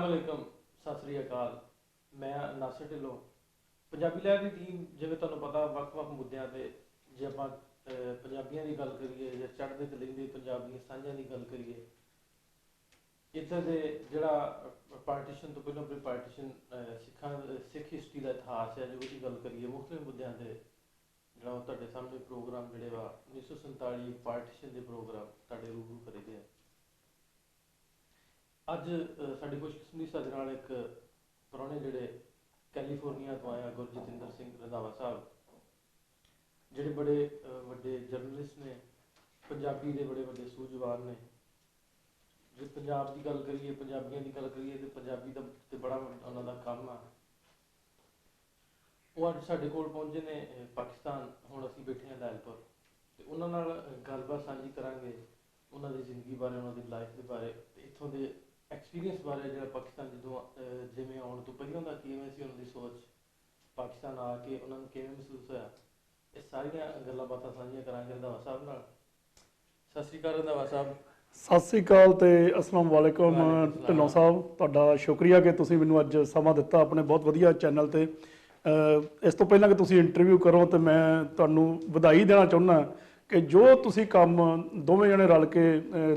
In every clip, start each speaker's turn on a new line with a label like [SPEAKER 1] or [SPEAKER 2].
[SPEAKER 1] ਵਾਲੇਕਮ, ਸਤਿ ਸ੍ਰੀ ਅਕਾਲ। ਮੈਂ ਨਾਸਰ ਢਿੱਲੋਂ। ਪੰਜਾਬੀ ਲਹਿਰ ਦੀ ਟੀਮ, ਜਿਵੇਂ ਤੁਹਾਨੂੰ ਪਤਾ, ਵੱਖ-ਵੱਖ ਮੁੱਦਿਆਂ 'ਤੇ ਜੇ ਆਪਾਂ ਪੰਜਾਬੀਆਂ ਦੀ ਗੱਲ ਕਰੀਏ ਜਾਂ ਚੜ੍ਹਦੇ ਤੇ ਲਹਿੰਦੇ ਪੰਜਾਬ ਦੀਆਂ ਸਾਂਝਾਂ ਦੀ ਗੱਲ ਕਰੀਏ, ਇੱਧਰ ਦੇ ਜਿਹੜਾ ਪਾਰਟੀਸ਼ਨ ਤੋਂ ਪਹਿਲਾਂ ਆਪਣੀ ਪਾਰਟੀਸ਼ਨ ਸਿੱਖ ਹਿਸਟਰੀ ਦਾ ਇਤਿਹਾਸ ਹੈ, ਜੋ ਉਹਦੀ ਗੱਲ ਕਰੀਏ ਮੁਖਤਲਿਫ ਮੁੱਦਿਆਂ 'ਤੇ ਜਿਹੜਾ ਉਹ ਤੁਹਾਡੇ ਸਾਹਮਣੇ ਪ੍ਰੋਗਰਾਮ ਜਿਹੜੇ ਵਾ 1947 ਪਾਰਟੀਸ਼ਨ ਦੇ ਪ੍ਰੋਗਰਾਮ ਤੁਹਾਡੇ ਰੂਬਰੂ ਕਰੇ ਗਏ। ਅੱਜ ਸਾਡੀ ਖੁਸ਼ਕਿਸਮਤੀ ਸਾਡੇ ਨਾਲ ਇੱਕ ਪ੍ਰਾਹੁਣੇ ਜਿਹੜੇ ਕੈਲੀਫੋਰਨੀਆ ਤੋਂ ਆਇਆ ਗੁਰਜਤਿੰਦਰ ਸਿੰਘ ਰੰਧਾਵਾ ਸਾਹਿਬ, ਜਿਹੜੇ ਬੜੇ ਵੱਡੇ ਜਰਨਲਿਸਟ ਨੇ, ਪੰਜਾਬੀ ਦੇ ਬੜੇ ਵੱਡੇ ਸੂਝਵਾਨ ਨੇ। ਜੇ ਪੰਜਾਬ ਦੀ ਗੱਲ ਕਰੀਏ, ਪੰਜਾਬੀਆਂ ਦੀ ਗੱਲ ਕਰੀਏ, ਤੇ ਪੰਜਾਬੀ ਦਾ ਤੇ ਬੜਾ ਉਹਨਾਂ ਦਾ ਕੰਮ ਆ। ਉਹ ਅੱਜ ਸਾਡੇ ਕੋਲ ਪਹੁੰਚੇ ਨੇ ਪਾਕਿਸਤਾਨ। ਹੁਣ ਅਸੀਂ ਬੈਠੇ ਹਾਂ ਲਾਇਲਪੁਰ, ਤੇ ਉਹਨਾਂ ਨਾਲ ਗੱਲਬਾਤ ਸਾਂਝੀ ਕਰਾਂਗੇ ਉਹਨਾਂ ਦੀ ਜ਼ਿੰਦਗੀ ਬਾਰੇ, ਉਹਨਾਂ ਦੀ ਲਾਈਫ ਦੇ ਬਾਰੇ, ਤੇ ਇੱਥੋਂ ਦੇ ਐਕਸਪੀਰੀਅੰਸ ਬਾਰੇ। ਜਿਹੜਾ ਪਾਕਿਸਤਾਨ ਜਦੋਂ ਜਿਵੇਂ ਆਉਣ ਤੋਂ ਪਹਿਲਾਂ ਦਾ ਕਿਵੇਂ ਸੀ ਉਹਨਾਂ ਦੀ ਸੋਚ, ਪਾਕਿਸਤਾਨ ਆ ਕੇ ਉਹਨਾਂ ਨੂੰ ਕਿਵੇਂ ਮਹਿਸੂਸ ਹੋਇਆ, ਇਹ ਸਾਰੀਆਂ ਗੱਲਾਂ ਬਾਤਾਂ ਸਾਂਝੀਆਂ ਕਰਾਂਗੇ ਰੰਧਾਵਾ ਸਾਹਿਬ ਨਾਲ। ਸਤਿ ਸ਼੍ਰੀ ਅਕਾਲ ਰੰਧਾਵਾ ਸਾਹਿਬ।
[SPEAKER 2] ਸਤਿ ਸ੍ਰੀ ਅਕਾਲ ਤੇ ਅਸਲਾਮ ਵਾਲੇਕੁਮ ਢਿੱਲੋਂ ਸਾਹਿਬ, ਤੁਹਾਡਾ ਸ਼ੁਕਰੀਆ ਕਿ ਤੁਸੀਂ ਮੈਨੂੰ ਅੱਜ ਸਮਾਂ ਦਿੱਤਾ ਆਪਣੇ ਬਹੁਤ ਵਧੀਆ ਚੈਨਲ 'ਤੇ। ਇਸ ਤੋਂ ਪਹਿਲਾਂ ਕਿ ਤੁਸੀਂ ਇੰਟਰਵਿਊ ਕਰੋ, ਤੇ ਮੈਂ ਤੁਹਾਨੂੰ ਵਧਾਈ ਦੇਣਾ ਚਾਹੁੰਦਾ ਕਿ ਜੋ ਤੁਸੀਂ ਕੰਮ ਦੋਵੇਂ ਜਣੇ ਰਲ ਕੇ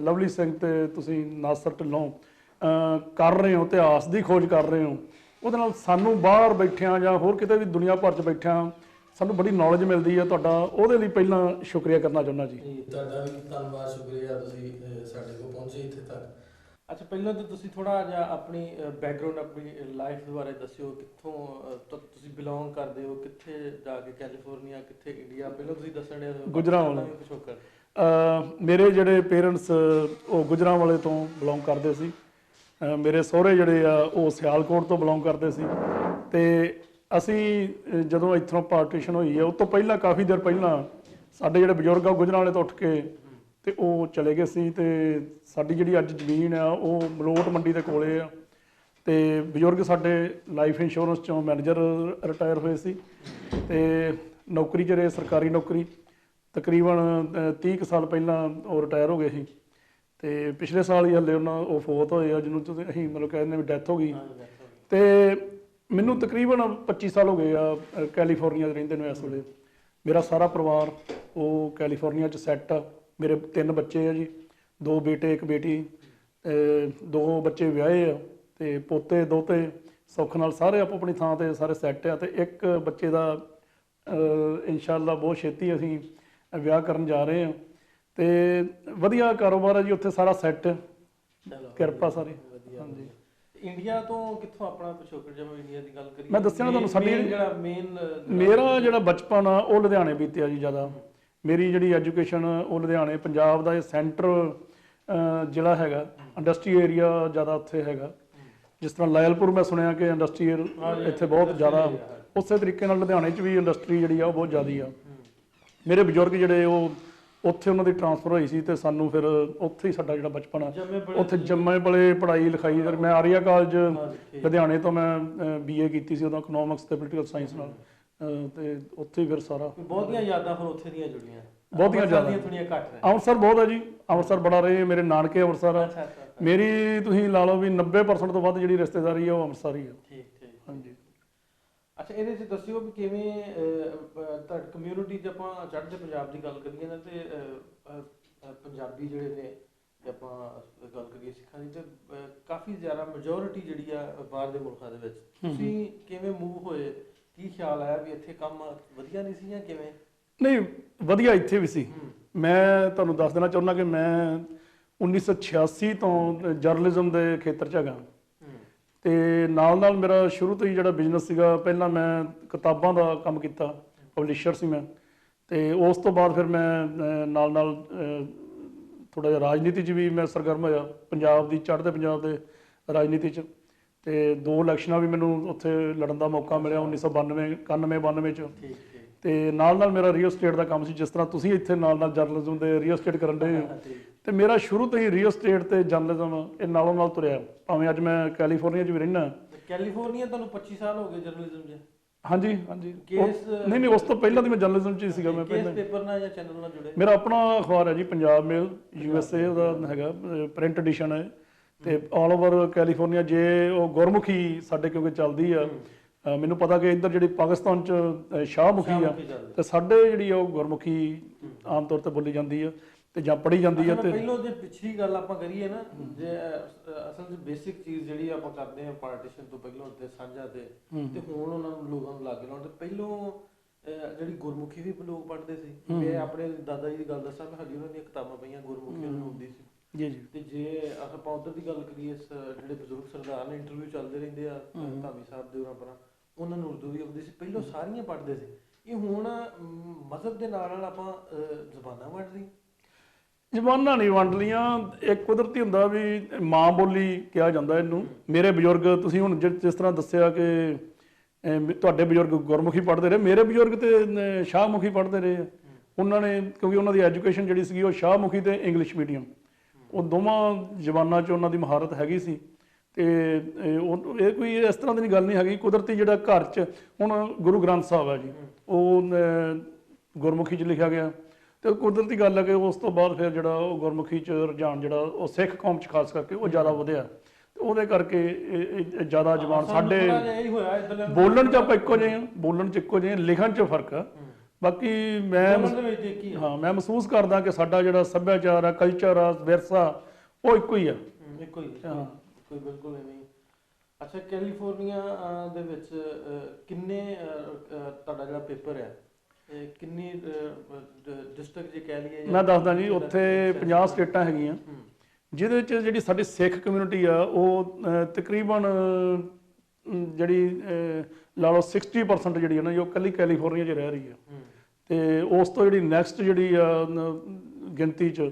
[SPEAKER 2] ਲਵਲੀ ਸਿੰਘ ਤੇ ਤੁਸੀਂ ਨਾਸਰ ਢਿੱਲੋਂ ਕਰ ਰਹੇ ਹੋ, ਇਤਿਹਾਸ ਦੀ ਖੋਜ ਕਰ ਰਹੇ ਹੋ, ਉਹਦੇ ਨਾਲ ਸਾਨੂੰ ਬਾਹਰ ਬੈਠਿਆਂ ਜਾਂ ਹੋਰ ਕਿਤੇ ਵੀ ਦੁਨੀਆ ਭਰ 'ਚ ਬੈਠਿਆਂ ਸਾਨੂੰ ਬੜੀ ਨੌਲੇਜ ਮਿਲਦੀ ਹੈ। ਤੁਹਾਡਾ ਉਹਦੇ ਲਈ ਪਹਿਲਾਂ ਸ਼ੁਕਰੀਆ ਕਰਨਾ ਚਾਹੁੰਦਾ ਜੀ।
[SPEAKER 1] ਤੁਹਾਡਾ ਵੀ ਧੰਨਵਾਦ, ਸ਼ੁਕਰੀਆ, ਤੁਸੀਂ ਸਾਡੇ ਕੋਲ ਪਹੁੰਚੇ ਇੱਥੇ ਤੱਕ। ਅੱਛਾ, ਪਹਿਲਾਂ ਤਾਂ ਤੁਸੀਂ ਥੋੜ੍ਹਾ ਜਿਹਾ ਆਪਣੀ ਬੈਕਗਰਾਊਂਡ, ਆਪਣੀ ਲਾਈਫ ਦੇ ਬਾਰੇ ਦੱਸਿਓ। ਕਿੱਥੋਂ ਤੁਸੀਂ ਬਿਲੋਂਗ ਕਰਦੇ ਹੋ, ਕਿੱਥੇ ਜਾ ਕੇ ਕੈਲੀਫੋਰਨੀਆ, ਕਿੱਥੇ ਇੰਡੀਆ? ਪਹਿਲਾਂ ਤੁਸੀਂ ਦੱਸਣ
[SPEAKER 2] ਗੁਜਰਾਂਵਾਲੇ। ਮੇਰੇ ਜਿਹੜੇ ਪੇਰੈਂਟਸ ਉਹ ਗੁਜਰਾਂਵਾਲੇ ਤੋਂ ਬਿਲੋਂਗ ਕਰਦੇ ਸੀ। ਮੇਰੇ ਸਹੁਰੇ ਜਿਹੜੇ ਆ ਉਹ ਸਿਆਲਕੋਟ ਤੋਂ ਬਿਲੋਂਗ ਕਰਦੇ ਸੀ। ਤੇ ਅਸੀਂ ਜਦੋਂ ਇੱਥੋਂ ਪਾਰਟੀਸ਼ਨ ਹੋਈ ਹੈ, ਉਸ ਤੋਂ ਪਹਿਲਾਂ ਕਾਫੀ ਦੇਰ ਪਹਿਲਾਂ ਸਾਡੇ ਜਿਹੜੇ ਬਜ਼ੁਰਗ ਆ ਗੁਜਰਾਂਵਾਲੇ ਤੋਂ ਉੱਠ ਕੇ ਤੇ ਉਹ ਚਲੇ ਗਏ ਸੀ। ਤੇ ਸਾਡੀ ਜਿਹੜੀ ਅੱਜ ਜ਼ਮੀਨ ਆ ਉਹ ਮਲੋਟ ਮੰਡੀ ਦੇ ਕੋਲੇ ਆ। ਤੇ ਬਜ਼ੁਰਗ ਸਾਡੇ ਲਾਈਫ ਇੰਸ਼ੋਰੈਂਸ ਚੋਂ ਮੈਨੇਜਰ ਰਿਟਾਇਰ ਹੋਏ ਸੀ, ਤੇ ਨੌਕਰੀ 'ਚ ਰਹੇ, ਸਰਕਾਰੀ ਨੌਕਰੀ। ਤਕਰੀਬਨ 30 ਕੁ ਸਾਲ ਪਹਿਲਾਂ ਉਹ ਰਿਟਾਇਰ ਹੋ ਗਏ ਸੀ। ਤੇ ਪਿਛਲੇ ਸਾਲ ਹੀ ਹਲੇ ਉਹ ਫੌਤ ਹੋਏ ਆ, ਜਿਹਨੂੰ ਤੁਸੀਂ ਅਸੀਂ ਮਤਲਬ ਕਹਿੰਦੇ ਵੀ ਡੈਥ ਹੋ ਗਈ। ਤੇ ਮੈਨੂੰ ਤਕਰੀਬਨ 25 ਸਾਲ ਹੋ ਗਏ ਆ ਕੈਲੀਫੋਰਨੀਆ 'ਚ ਰਹਿੰਦੇ ਨੂੰ। ਇਸ ਵੇਲੇ ਮੇਰਾ ਸਾਰਾ ਪਰਿਵਾਰ ਉਹ ਕੈਲੀਫੋਰਨੀਆ 'ਚ ਸੈੱਟ ਆ। ਮੇਰੇ 3 ਬੱਚੇ ਆ ਜੀ, 2 ਬੇਟੇ 1 ਬੇਟੀ, 2 ਬੱਚੇ ਵਿਆਹੇ ਆ, ਤੇ ਪੋਤੇ ਦੋਤੇ ਸੁੱਖ ਨਾਲ ਸਾਰੇ ਆਪੋ ਆਪਣੀ ਥਾਂ 'ਤੇ ਸਾਰੇ ਸੈੱਟ ਆ। ਤੇ ਇੱਕ ਬੱਚੇ ਦਾ ਇਨਸ਼ਾਅੱਲਾ ਬਹੁਤ ਛੇਤੀ ਅਸੀਂ ਵਿਆਹ ਕਰਨ ਜਾ ਰਹੇ ਹਾਂ। ਤੇ ਵਧੀਆ ਕਾਰੋਬਾਰ ਹੈ ਜੀ ਉੱਥੇ, ਸਾਰਾ ਸੈੱਟ, ਕਿਰਪਾ ਸਾਰੀ। ਹਾਂਜੀ।
[SPEAKER 1] ਇੰਡੀਆ ਤੋਂ ਕਿੱਥੋਂ ਆਪਣਾ ਪਿਛੋਕੜ? ਜਦੋਂ ਇੰਡੀਆ ਦੀ ਗੱਲ ਕਰੀਏ,
[SPEAKER 2] ਮੈਂ ਦੱਸਿਆ ਨਾ ਤੁਹਾਨੂੰ, ਸਾਡੀ ਮੇਰਾ ਜਿਹੜਾ ਬਚਪਨ ਆ ਉਹ ਲੁਧਿਆਣੇ ਬੀਤਿਆ ਜੀ ਜ਼ਿਆਦਾ। ਮੇਰੀ ਜਿਹੜੀ ਐਜੂਕੇਸ਼ਨ ਉਹ ਲੁਧਿਆਣੇ, ਪੰਜਾਬ ਦਾ ਇਹ ਸੈਂਟਰ ਜ਼ਿਲ੍ਹਾ ਹੈਗਾ, ਇੰਡਸਟਰੀ ਏਰੀਆ ਜ਼ਿਆਦਾ ਉੱਥੇ ਹੈਗਾ। ਜਿਸ ਤਰ੍ਹਾਂ ਲਾਇਲਪੁਰ ਮੈਂ ਸੁਣਿਆ ਕਿ ਇੰਡਸਟਰੀਅਲ ਇੱਥੇ ਬਹੁਤ ਜ਼ਿਆਦਾ, ਉਸੇ ਤਰੀਕੇ ਨਾਲ ਲੁਧਿਆਣੇ 'ਚ ਵੀ ਇੰਡਸਟਰੀ ਜਿਹੜੀ ਆ ਉਹ ਬਹੁਤ ਜ਼ਿਆਦਾ ਆ। ਮੇਰੇ ਬਜ਼ੁਰਗ ਜਿਹੜੇ ਉਹ ਉੱਥੇ ਉਹਨਾਂ ਦੀ ਟਰਾਂਸਫਰ ਹੋਈ ਸੀ, ਤੇ ਸਾਨੂੰ ਫਿਰ ਉੱਥੇ ਹੀ ਸਾਡਾ ਜਿਹੜਾ ਬਚਪਨ ਆ ਉੱਥੇ ਜੰਮੇ ਪਲੇ, ਪੜ੍ਹਾਈ ਲਿਖਾਈ। ਮੈਂ ਆਰੀਆ ਕਾਲਜ ਲੁਧਿਆਣੇ ਤੋਂ ਮੈਂ BA ਕੀਤੀ ਸੀ, ਉਦੋਂ ਇਕਨੋਮਿਕਸ ਤੇ ਪੋਲੀਟੀਕਲ ਸਾਇੰਸ ਨਾਲ। ਤੇ ਉੱਥੇ ਹੀ ਫਿਰ ਸਾਰਾ
[SPEAKER 1] ਬਹੁਤੀਆਂ ਯਾਦਾਂ ਫਿਰ ਉੱਥੇ ਦੀਆਂ ਜੁੜੀਆਂ,
[SPEAKER 2] ਬਹੁਤੀਆਂ ਜ਼ਿਆਦਾ।
[SPEAKER 1] ਥੋੜ੍ਹੀਆਂ ਘੱਟ ਨੇ।
[SPEAKER 2] ਅੰਮ੍ਰਿਤਸਰ ਬਹੁਤ ਹੈ ਜੀ, ਅੰਮ੍ਰਿਤਸਰ ਬੜਾ ਰਹੇ। ਮੇਰੇ ਨਾਨਕੇ ਅੰਮ੍ਰਿਤਸਰ ਆ। ਮੇਰੀ ਤੁਸੀਂ ਲਾ ਲਓ ਵੀ 90% ਤੋਂ ਵੱਧ ਜਿਹੜੀ ਰਿਸ਼ਤੇਦਾਰੀ ਆ ਉਹ ਅੰਮ੍ਰਿਤਸਰ ਹੀ ਆ।
[SPEAKER 1] ਠੀਕ ਠੀਕ,
[SPEAKER 2] ਹਾਂਜੀ।
[SPEAKER 1] ਅੱਛਾ, ਇਹਦੇ 'ਚ ਦੱਸਿਓ ਵੀ ਕਿਵੇਂ ਤੁਹਾਡੀ ਕਮਿਊਨਿਟੀ 'ਚ ਆਪਾਂ ਚੜ੍ਹਦੇ ਪੰਜਾਬ ਦੀ ਗੱਲ ਕਰੀਏ ਨਾ, ਤੇ ਪੰਜਾਬੀ ਜਿਹੜੇ ਨੇ, ਜੇ ਆਪਾਂ ਗੱਲ ਕਰੀਏ ਸਿੱਖਾਂ ਦੀ, ਤੇ ਕਾਫੀ ਜ਼ਿਆਦਾ ਮੈਜੋਰਿਟੀ ਜਿਹੜੀ ਆ ਬਾਹਰ ਦੇ ਮੁਲਕਾਂ ਦੇ ਵਿੱਚ। ਤੁਸੀਂ ਕਿਵੇਂ ਮੂਵ ਹੋਏ? ਕੀ ਖਿਆਲ ਆਇਆ ਵੀ ਇੱਥੇ ਕੰਮ ਵਧੀਆ ਨਹੀਂ ਸੀ ਜਾਂ ਕਿਵੇਂ?
[SPEAKER 2] ਨਹੀਂ, ਵਧੀਆ ਇੱਥੇ ਵੀ ਸੀ। ਮੈਂ ਤੁਹਾਨੂੰ ਦੱਸ ਦੇਣਾ ਚਾਹੁੰਦਾ ਕਿ ਮੈਂ 1986 ਤੋਂ ਜਰਨਲਿਜ਼ਮ ਦੇ ਖੇਤਰ 'ਚ ਹੈਗਾ। ਤੇ ਨਾਲ ਮੇਰਾ ਸ਼ੁਰੂ ਤੋਂ ਹੀ ਜਿਹੜਾ ਬਿਜ਼ਨਸ ਸੀਗਾ, ਪਹਿਲਾਂ ਮੈਂ ਕਿਤਾਬਾਂ ਦਾ ਕੰਮ ਕੀਤਾ, ਪਬਲਿਸ਼ਰ ਸੀ ਮੈਂ। ਤੇ ਉਸ ਤੋਂ ਬਾਅਦ ਫਿਰ ਮੈਂ ਨਾਲ ਥੋੜ੍ਹਾ ਜਿਹਾ ਰਾਜਨੀਤੀ 'ਚ ਵੀ ਮੈਂ ਸਰਗਰਮ ਹੋਇਆ, ਪੰਜਾਬ ਦੀ, ਚੜ੍ਹਦੇ ਪੰਜਾਬ ਦੇ ਰਾਜਨੀਤੀ 'ਚ। ਤੇ 2 ਇਲੈਕਸ਼ਨਾਂ ਵੀ ਮੈਨੂੰ ਉੱਥੇ ਲੜਨ ਦਾ ਮੌਕਾ ਮਿਲਿਆ 1992, 91, 92 'ਚ। ਤੇ ਨਾਲ ਮੇਰਾ ਰੀਅਲ ਸਟੇਟ ਦਾ ਕੰਮ ਸੀ, ਜਿਸ ਤਰ੍ਹਾਂ ਤੁਸੀਂ ਇੱਥੇ ਨਾਲ ਜਰਨਲਿਜ਼ਮ ਦੇ ਰੀਅਲ ਸਟੇਟ ਕਰਨ ਦੇ ਹੋ। ਤੇ ਮੇਰਾ ਸ਼ੁਰੂ ਤੋਂ ਹੀ ਰੀਅਲ ਸਟੇਟ ਤੇ ਜਰਨਲਿਜ਼ਮ ਇਹ ਨਾਲ ਤੁਰਿਆ, ਭਾਵੇਂ ਅੱਜ ਮੈਂ ਕੈਲੀਫੋਰਨੀਆ 'ਚ ਵੀ ਰਹਿਣਾ।
[SPEAKER 1] ਕੈਲੀਫੋਰਨੀਆ ਤੁਹਾਨੂੰ 25 ਸਾਲ ਹੋ ਗਏ ਜਰਨਲਿਜ਼ਮ 'ਚ?
[SPEAKER 2] ਹਾਂਜੀ ਹਾਂਜੀ। ਨਹੀਂ, ਉਸ ਤੋਂ ਪਹਿਲਾਂ ਦੀ ਮੈਂ ਜਰਨਲਿਜ਼ਮ 'ਚ ਹੀ ਸੀਗਾ। ਮੈਂ ਪਹਿਲਾਂ
[SPEAKER 1] ਪੇਪਰ ਨਾਲ ਜਾਂ ਚੈਨਲ ਨਾਲ ਜੁੜੇ?
[SPEAKER 2] ਮੇਰਾ ਆਪਣਾ ਅਖਬਾਰ ਹੈ ਜੀ, ਪੰਜਾਬ ਮੇਲ USA ਦਾ ਹੈਗਾ, ਪ੍ਰਿੰਟ ਐਡੀਸ਼ਨ ਹੈ। ਤੇ ਆਲ ਓਵਰ ਕੈਲੀਫੋਰਨੀਆ ਜੇ ਉਹ ਗੁਰਮੁਖੀ ਸਾਡੇ ਕਿਉਂਕਿ ਚੱਲਦੀ ਆ ਮੈਨੂੰ ਪਤਾ ਕਿ ਇੱਧਰ ਜਿਹੜੀ ਪਾਕਿਸਤਾਨ ਚ ਸ਼ਾਹਮੁਖੀ ਆ ਤੇ ਸਾਡੇ ਜਿਹੜੀ ਉਹ ਗੁਰਮੁਖੀ ਆਮ ਤੌਰ ਤੇ ਬੋਲੀ ਜਾਂਦੀ ਆ ਤੇ ਜਾਂ ਪੜ੍ਹੀ ਜਾਂਦੀ ਆ। ਤੇ
[SPEAKER 1] ਪਹਿਲੋਂ ਜੇ ਪਿਛਲੀ ਗੱਲ ਆਪਾਂ ਕਰੀਏ ਨਾ, ਜੇ ਅਸਲ 'ਚ ਬੇਸਿਕ ਚੀਜ਼ ਜਿਹੜੀ ਆਪਾਂ ਕਰਦੇ ਆ ਪਾਰਟੀਸ਼ਨ ਤੋਂ ਪਹਿਲਾਂ ਤੇ ਸਾਂਝਾ ਤੇ ਹੁਣ ਉਹਨਾਂ ਨੂੰ ਲੋਕਾਂ ਨੂੰ ਲਾਗੇ ਲਾਉਣ ਤੇ ਪਹਿਲੋਂ ਜਿਹੜੀ ਗੁਰਮੁਖੀ ਵੀ ਲੋਕ ਪੜ੍ਹਦੇ ਸੀ। ਮੈਂ ਆਪਣੇ ਦਾਦਾ ਜੀ ਦੀ ਗੱਲ ਦੱਸਾਂ, ਸਾਡੀ ਉਹਨਾਂ ਦੀਆਂ ਕਿਤਾਬਾਂ ਪਈਆਂ ਗੁਰਮੁਖੀ ਉਹਨਾਂ ਨੂੰ ਆਉਂਦੀ ਸੀ
[SPEAKER 2] ਜੀ ਜੀ।
[SPEAKER 1] ਤੇ ਜੇ ਆਪਾਂ ਉੱਧਰ ਦੀ ਗੱਲ ਕਰੀਏ, ਜਿਹੜੇ ਬਜ਼ੁਰਗ ਸਰਦਾਰ ਨੇ ਇੰਟਰਵਿਊ ਚੱਲਦੇ ਰਹਿੰਦੇ ਆ ਧਾਮੀ ਸਾਹਿਬ ਦੇ ਉਰਾਂ ਉਹਨਾਂ ਨੂੰ ਉਰਦੂ ਵੀ ਆਉਂਦੀ ਸੀ, ਪਹਿਲੋਂ ਸਾਰੀਆਂ ਪੜ੍ਹਦੇ ਸੀ। ਇਹ ਹੁਣ ਮਜ਼ਹਬ ਦੇ ਨਾਲ ਨਾਲ ਆਪਾਂ ਜ਼ਬਾਨਾਂ ਵੰਡ ਲਈ,
[SPEAKER 2] ਜ਼ਬਾਨਾਂ ਨਹੀਂ ਵੰਡ ਲੀਆਂ। ਇੱਕ ਕੁਦਰਤੀ ਹੁੰਦਾ ਵੀ ਮਾਂ ਬੋਲੀ ਕਿਹਾ ਜਾਂਦਾ ਇਹਨੂੰ। ਮੇਰੇ ਬਜ਼ੁਰਗ ਤੁਸੀਂ ਹੁਣ ਜਿਸ ਤਰ੍ਹਾਂ ਦੱਸਿਆ ਕਿ ਤੁਹਾਡੇ ਬਜ਼ੁਰਗ ਗੁਰਮੁਖੀ ਪੜ੍ਹਦੇ ਰਹੇ, ਮੇਰੇ ਬਜ਼ੁਰਗ ਤੇ ਸ਼ਾਹਮੁਖੀ ਪੜ੍ਹਦੇ ਰਹੇ ਆ। ਉਹਨਾਂ ਨੇ ਕਿਉਂਕਿ ਉਹਨਾਂ ਦੀ ਐਜੂਕੇਸ਼ਨ ਜਿਹੜੀ ਸੀਗੀ ਉਹ ਸ਼ਾਹਮੁਖੀ ਤੇ ਇੰਗਲਿਸ਼ ਮੀਡੀਅਮ, ਉਹ ਦੋਵਾਂ ਜ਼ਬਾਨਾਂ 'ਚ ਉਹਨਾਂ ਦੀ ਮਹਾਰਤ ਹੈਗੀ ਸੀ। ਤੇ ਇਹ ਕੋਈ ਇਸ ਤਰ੍ਹਾਂ ਦੀ ਗੱਲ ਨਹੀਂ ਹੈਗੀ। ਕੁਦਰਤੀ ਜਿਹੜਾ ਘਰ 'ਚ ਹੁਣ ਗੁਰੂ ਗ੍ਰੰਥ ਸਾਹਿਬ ਹੈ ਜੀ, ਉਹ ਗੁਰਮੁਖੀ 'ਚ ਲਿਖਿਆ ਗਿਆ ਤੇ ਕੁਦਰਤੀ ਗੱਲ ਹੈ ਕਿ ਉਸ ਤੋਂ ਬਾਅਦ ਫਿਰ ਜਿਹੜਾ ਉਹ ਗੁਰਮੁਖੀ 'ਚ ਰੁਝਾਨ ਜਿਹੜਾ ਉਹ ਸਿੱਖ ਕੌਮ 'ਚ ਖਾਸ ਕਰਕੇ ਉਹ ਜ਼ਿਆਦਾ ਵਧਿਆ ਤੇ ਉਹਦੇ ਕਰਕੇ ਜ਼ਿਆਦਾ ਜ਼ਬਾਨ ਸਾਡੇ ਬੋਲਣ 'ਚ ਆਪਾਂ ਇੱਕੋ ਜਿਹੇ ਹਾਂ, ਬੋਲਣ 'ਚ ਇੱਕੋ ਜਿਹੇ, ਲਿਖਣ 'ਚ ਫਰਕ ਆ। ਬਾਕੀ ਮੈਂ ਮੈਂ ਮਹਿਸੂਸ ਕਰਦਾ ਕਿ ਸਾਡਾ ਜਿਹੜਾ ਸੱਭਿਆਚਾਰ ਆ, ਕਲਚਰ ਆ, ਵਿਰਸਾ ਉਹ ਇੱਕੋ ਹੀ ਆ।
[SPEAKER 1] ਇੱਕੋ ਹੀ ਹਾਂ, ਕੋਈ ਬਿਲਕੁਲ ਨਹੀਂ। ਅੱਛਾ, ਕੈਲੀਫੋਰਨੀਆ ਦੇ ਵਿੱਚ ਕਿੰਨੇ ਤੁਹਾਡਾ ਜਿਹੜਾ ਪੇਪਰ ਹੈ ਕਿੰਨੀ ਡਿਸਟ੍ਰਿਕਟ ਜੇ ਕਹਿ ਲਈਏ? ਮੈਂ
[SPEAKER 2] ਦੱਸਦਾ ਜੀ, ਉੱਥੇ 50 ਸਟੇਟਾਂ ਹੈਗੀਆਂ ਜਿਹਦੇ ਵਿੱਚ ਜਿਹੜੀ ਸਾਡੀ ਸਿੱਖ ਕਮਿਊਨਿਟੀ ਆ ਉਹ ਤਕਰੀਬਨ ਜਿਹੜੀ ਲਾ ਲਓ 60% ਜਿਹੜੀ ਹੈ ਨਾ ਉਹ ਇਕੱਲੀ ਕੈਲੀਫੋਰਨੀਆ 'ਚ ਰਹਿ ਰਹੀ ਆ। ਤੇ ਉਸ ਤੋਂ ਜਿਹੜੀ ਨੈਕਸਟ ਜਿਹੜੀ ਆ ਗਿਣਤੀ 'ਚ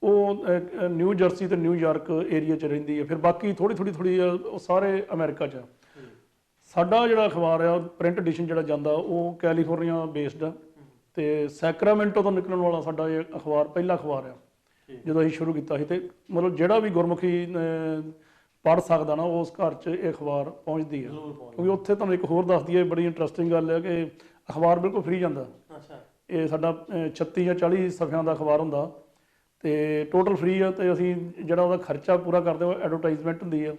[SPEAKER 2] ਉਹ ਨਿਊ ਜਰਸੀ ਤੇ ਨਿਊਯਾਰਕ ਏਰੀਆ 'ਚ ਰਹਿੰਦੀ ਹੈ। ਫਿਰ ਬਾਕੀ ਥੋੜੀ ਉਹ ਸਾਰੇ ਅਮਰੀਕਾ 'ਚ ਆ। ਸਾਡਾ ਜਿਹੜਾ ਅਖਬਾਰ ਆ ਪ੍ਰਿੰਟ ਐਡੀਸ਼ਨ ਜਿਹੜਾ ਜਾਂਦਾ ਉਹ ਕੈਲੀਫੋਰਨੀਆ ਬੇਸਡ ਆ ਤੇ ਸੈਕਰਾਮੈਂਟੋ ਤੋਂ ਨਿਕਲਣ ਵਾਲਾ ਸਾਡਾ ਇਹ ਅਖਬਾਰ ਪਹਿਲਾ ਅਖਬਾਰ ਆ ਜਦੋਂ ਅਸੀਂ ਸ਼ੁਰੂ ਕੀਤਾ ਸੀ। ਤੇ ਮਤਲਬ ਜਿਹੜਾ ਵੀ ਗੁਰਮੁਖੀ ਪੜ੍ਹ ਸਕਦਾ ਨਾ ਉਸ ਘਰ 'ਚ ਇਹ ਅਖਬਾਰ ਪਹੁੰਚਦੀ ਹੈ। ਕਿਉਂਕਿ ਉੱਥੇ ਤੁਹਾਨੂੰ ਇੱਕ ਹੋਰ ਦੱਸ ਦਈਏ, ਬੜੀ ਇੰਟਰਸਟਿੰਗ ਗੱਲ ਹੈ ਕਿ ਅਖਬਾਰ ਬਿਲਕੁਲ ਫ੍ਰੀ ਜਾਂਦਾ। ਇਹ ਸਾਡਾ 36 ਜਾਂ 40 ਸਫ਼ਿਆਂ ਦਾ ਅਖਬਾਰ ਹੁੰਦਾ ਤੇ ਟੋਟਲ ਫ੍ਰੀ ਆ। ਤੇ ਅਸੀਂ ਜਿਹੜਾ ਉਹਦਾ ਖਰਚਾ ਪੂਰਾ ਕਰਦੇ ਉਹ ਐਡਵਰਟਾਈਜ਼ਮੈਂਟ ਹੁੰਦੀ ਆ,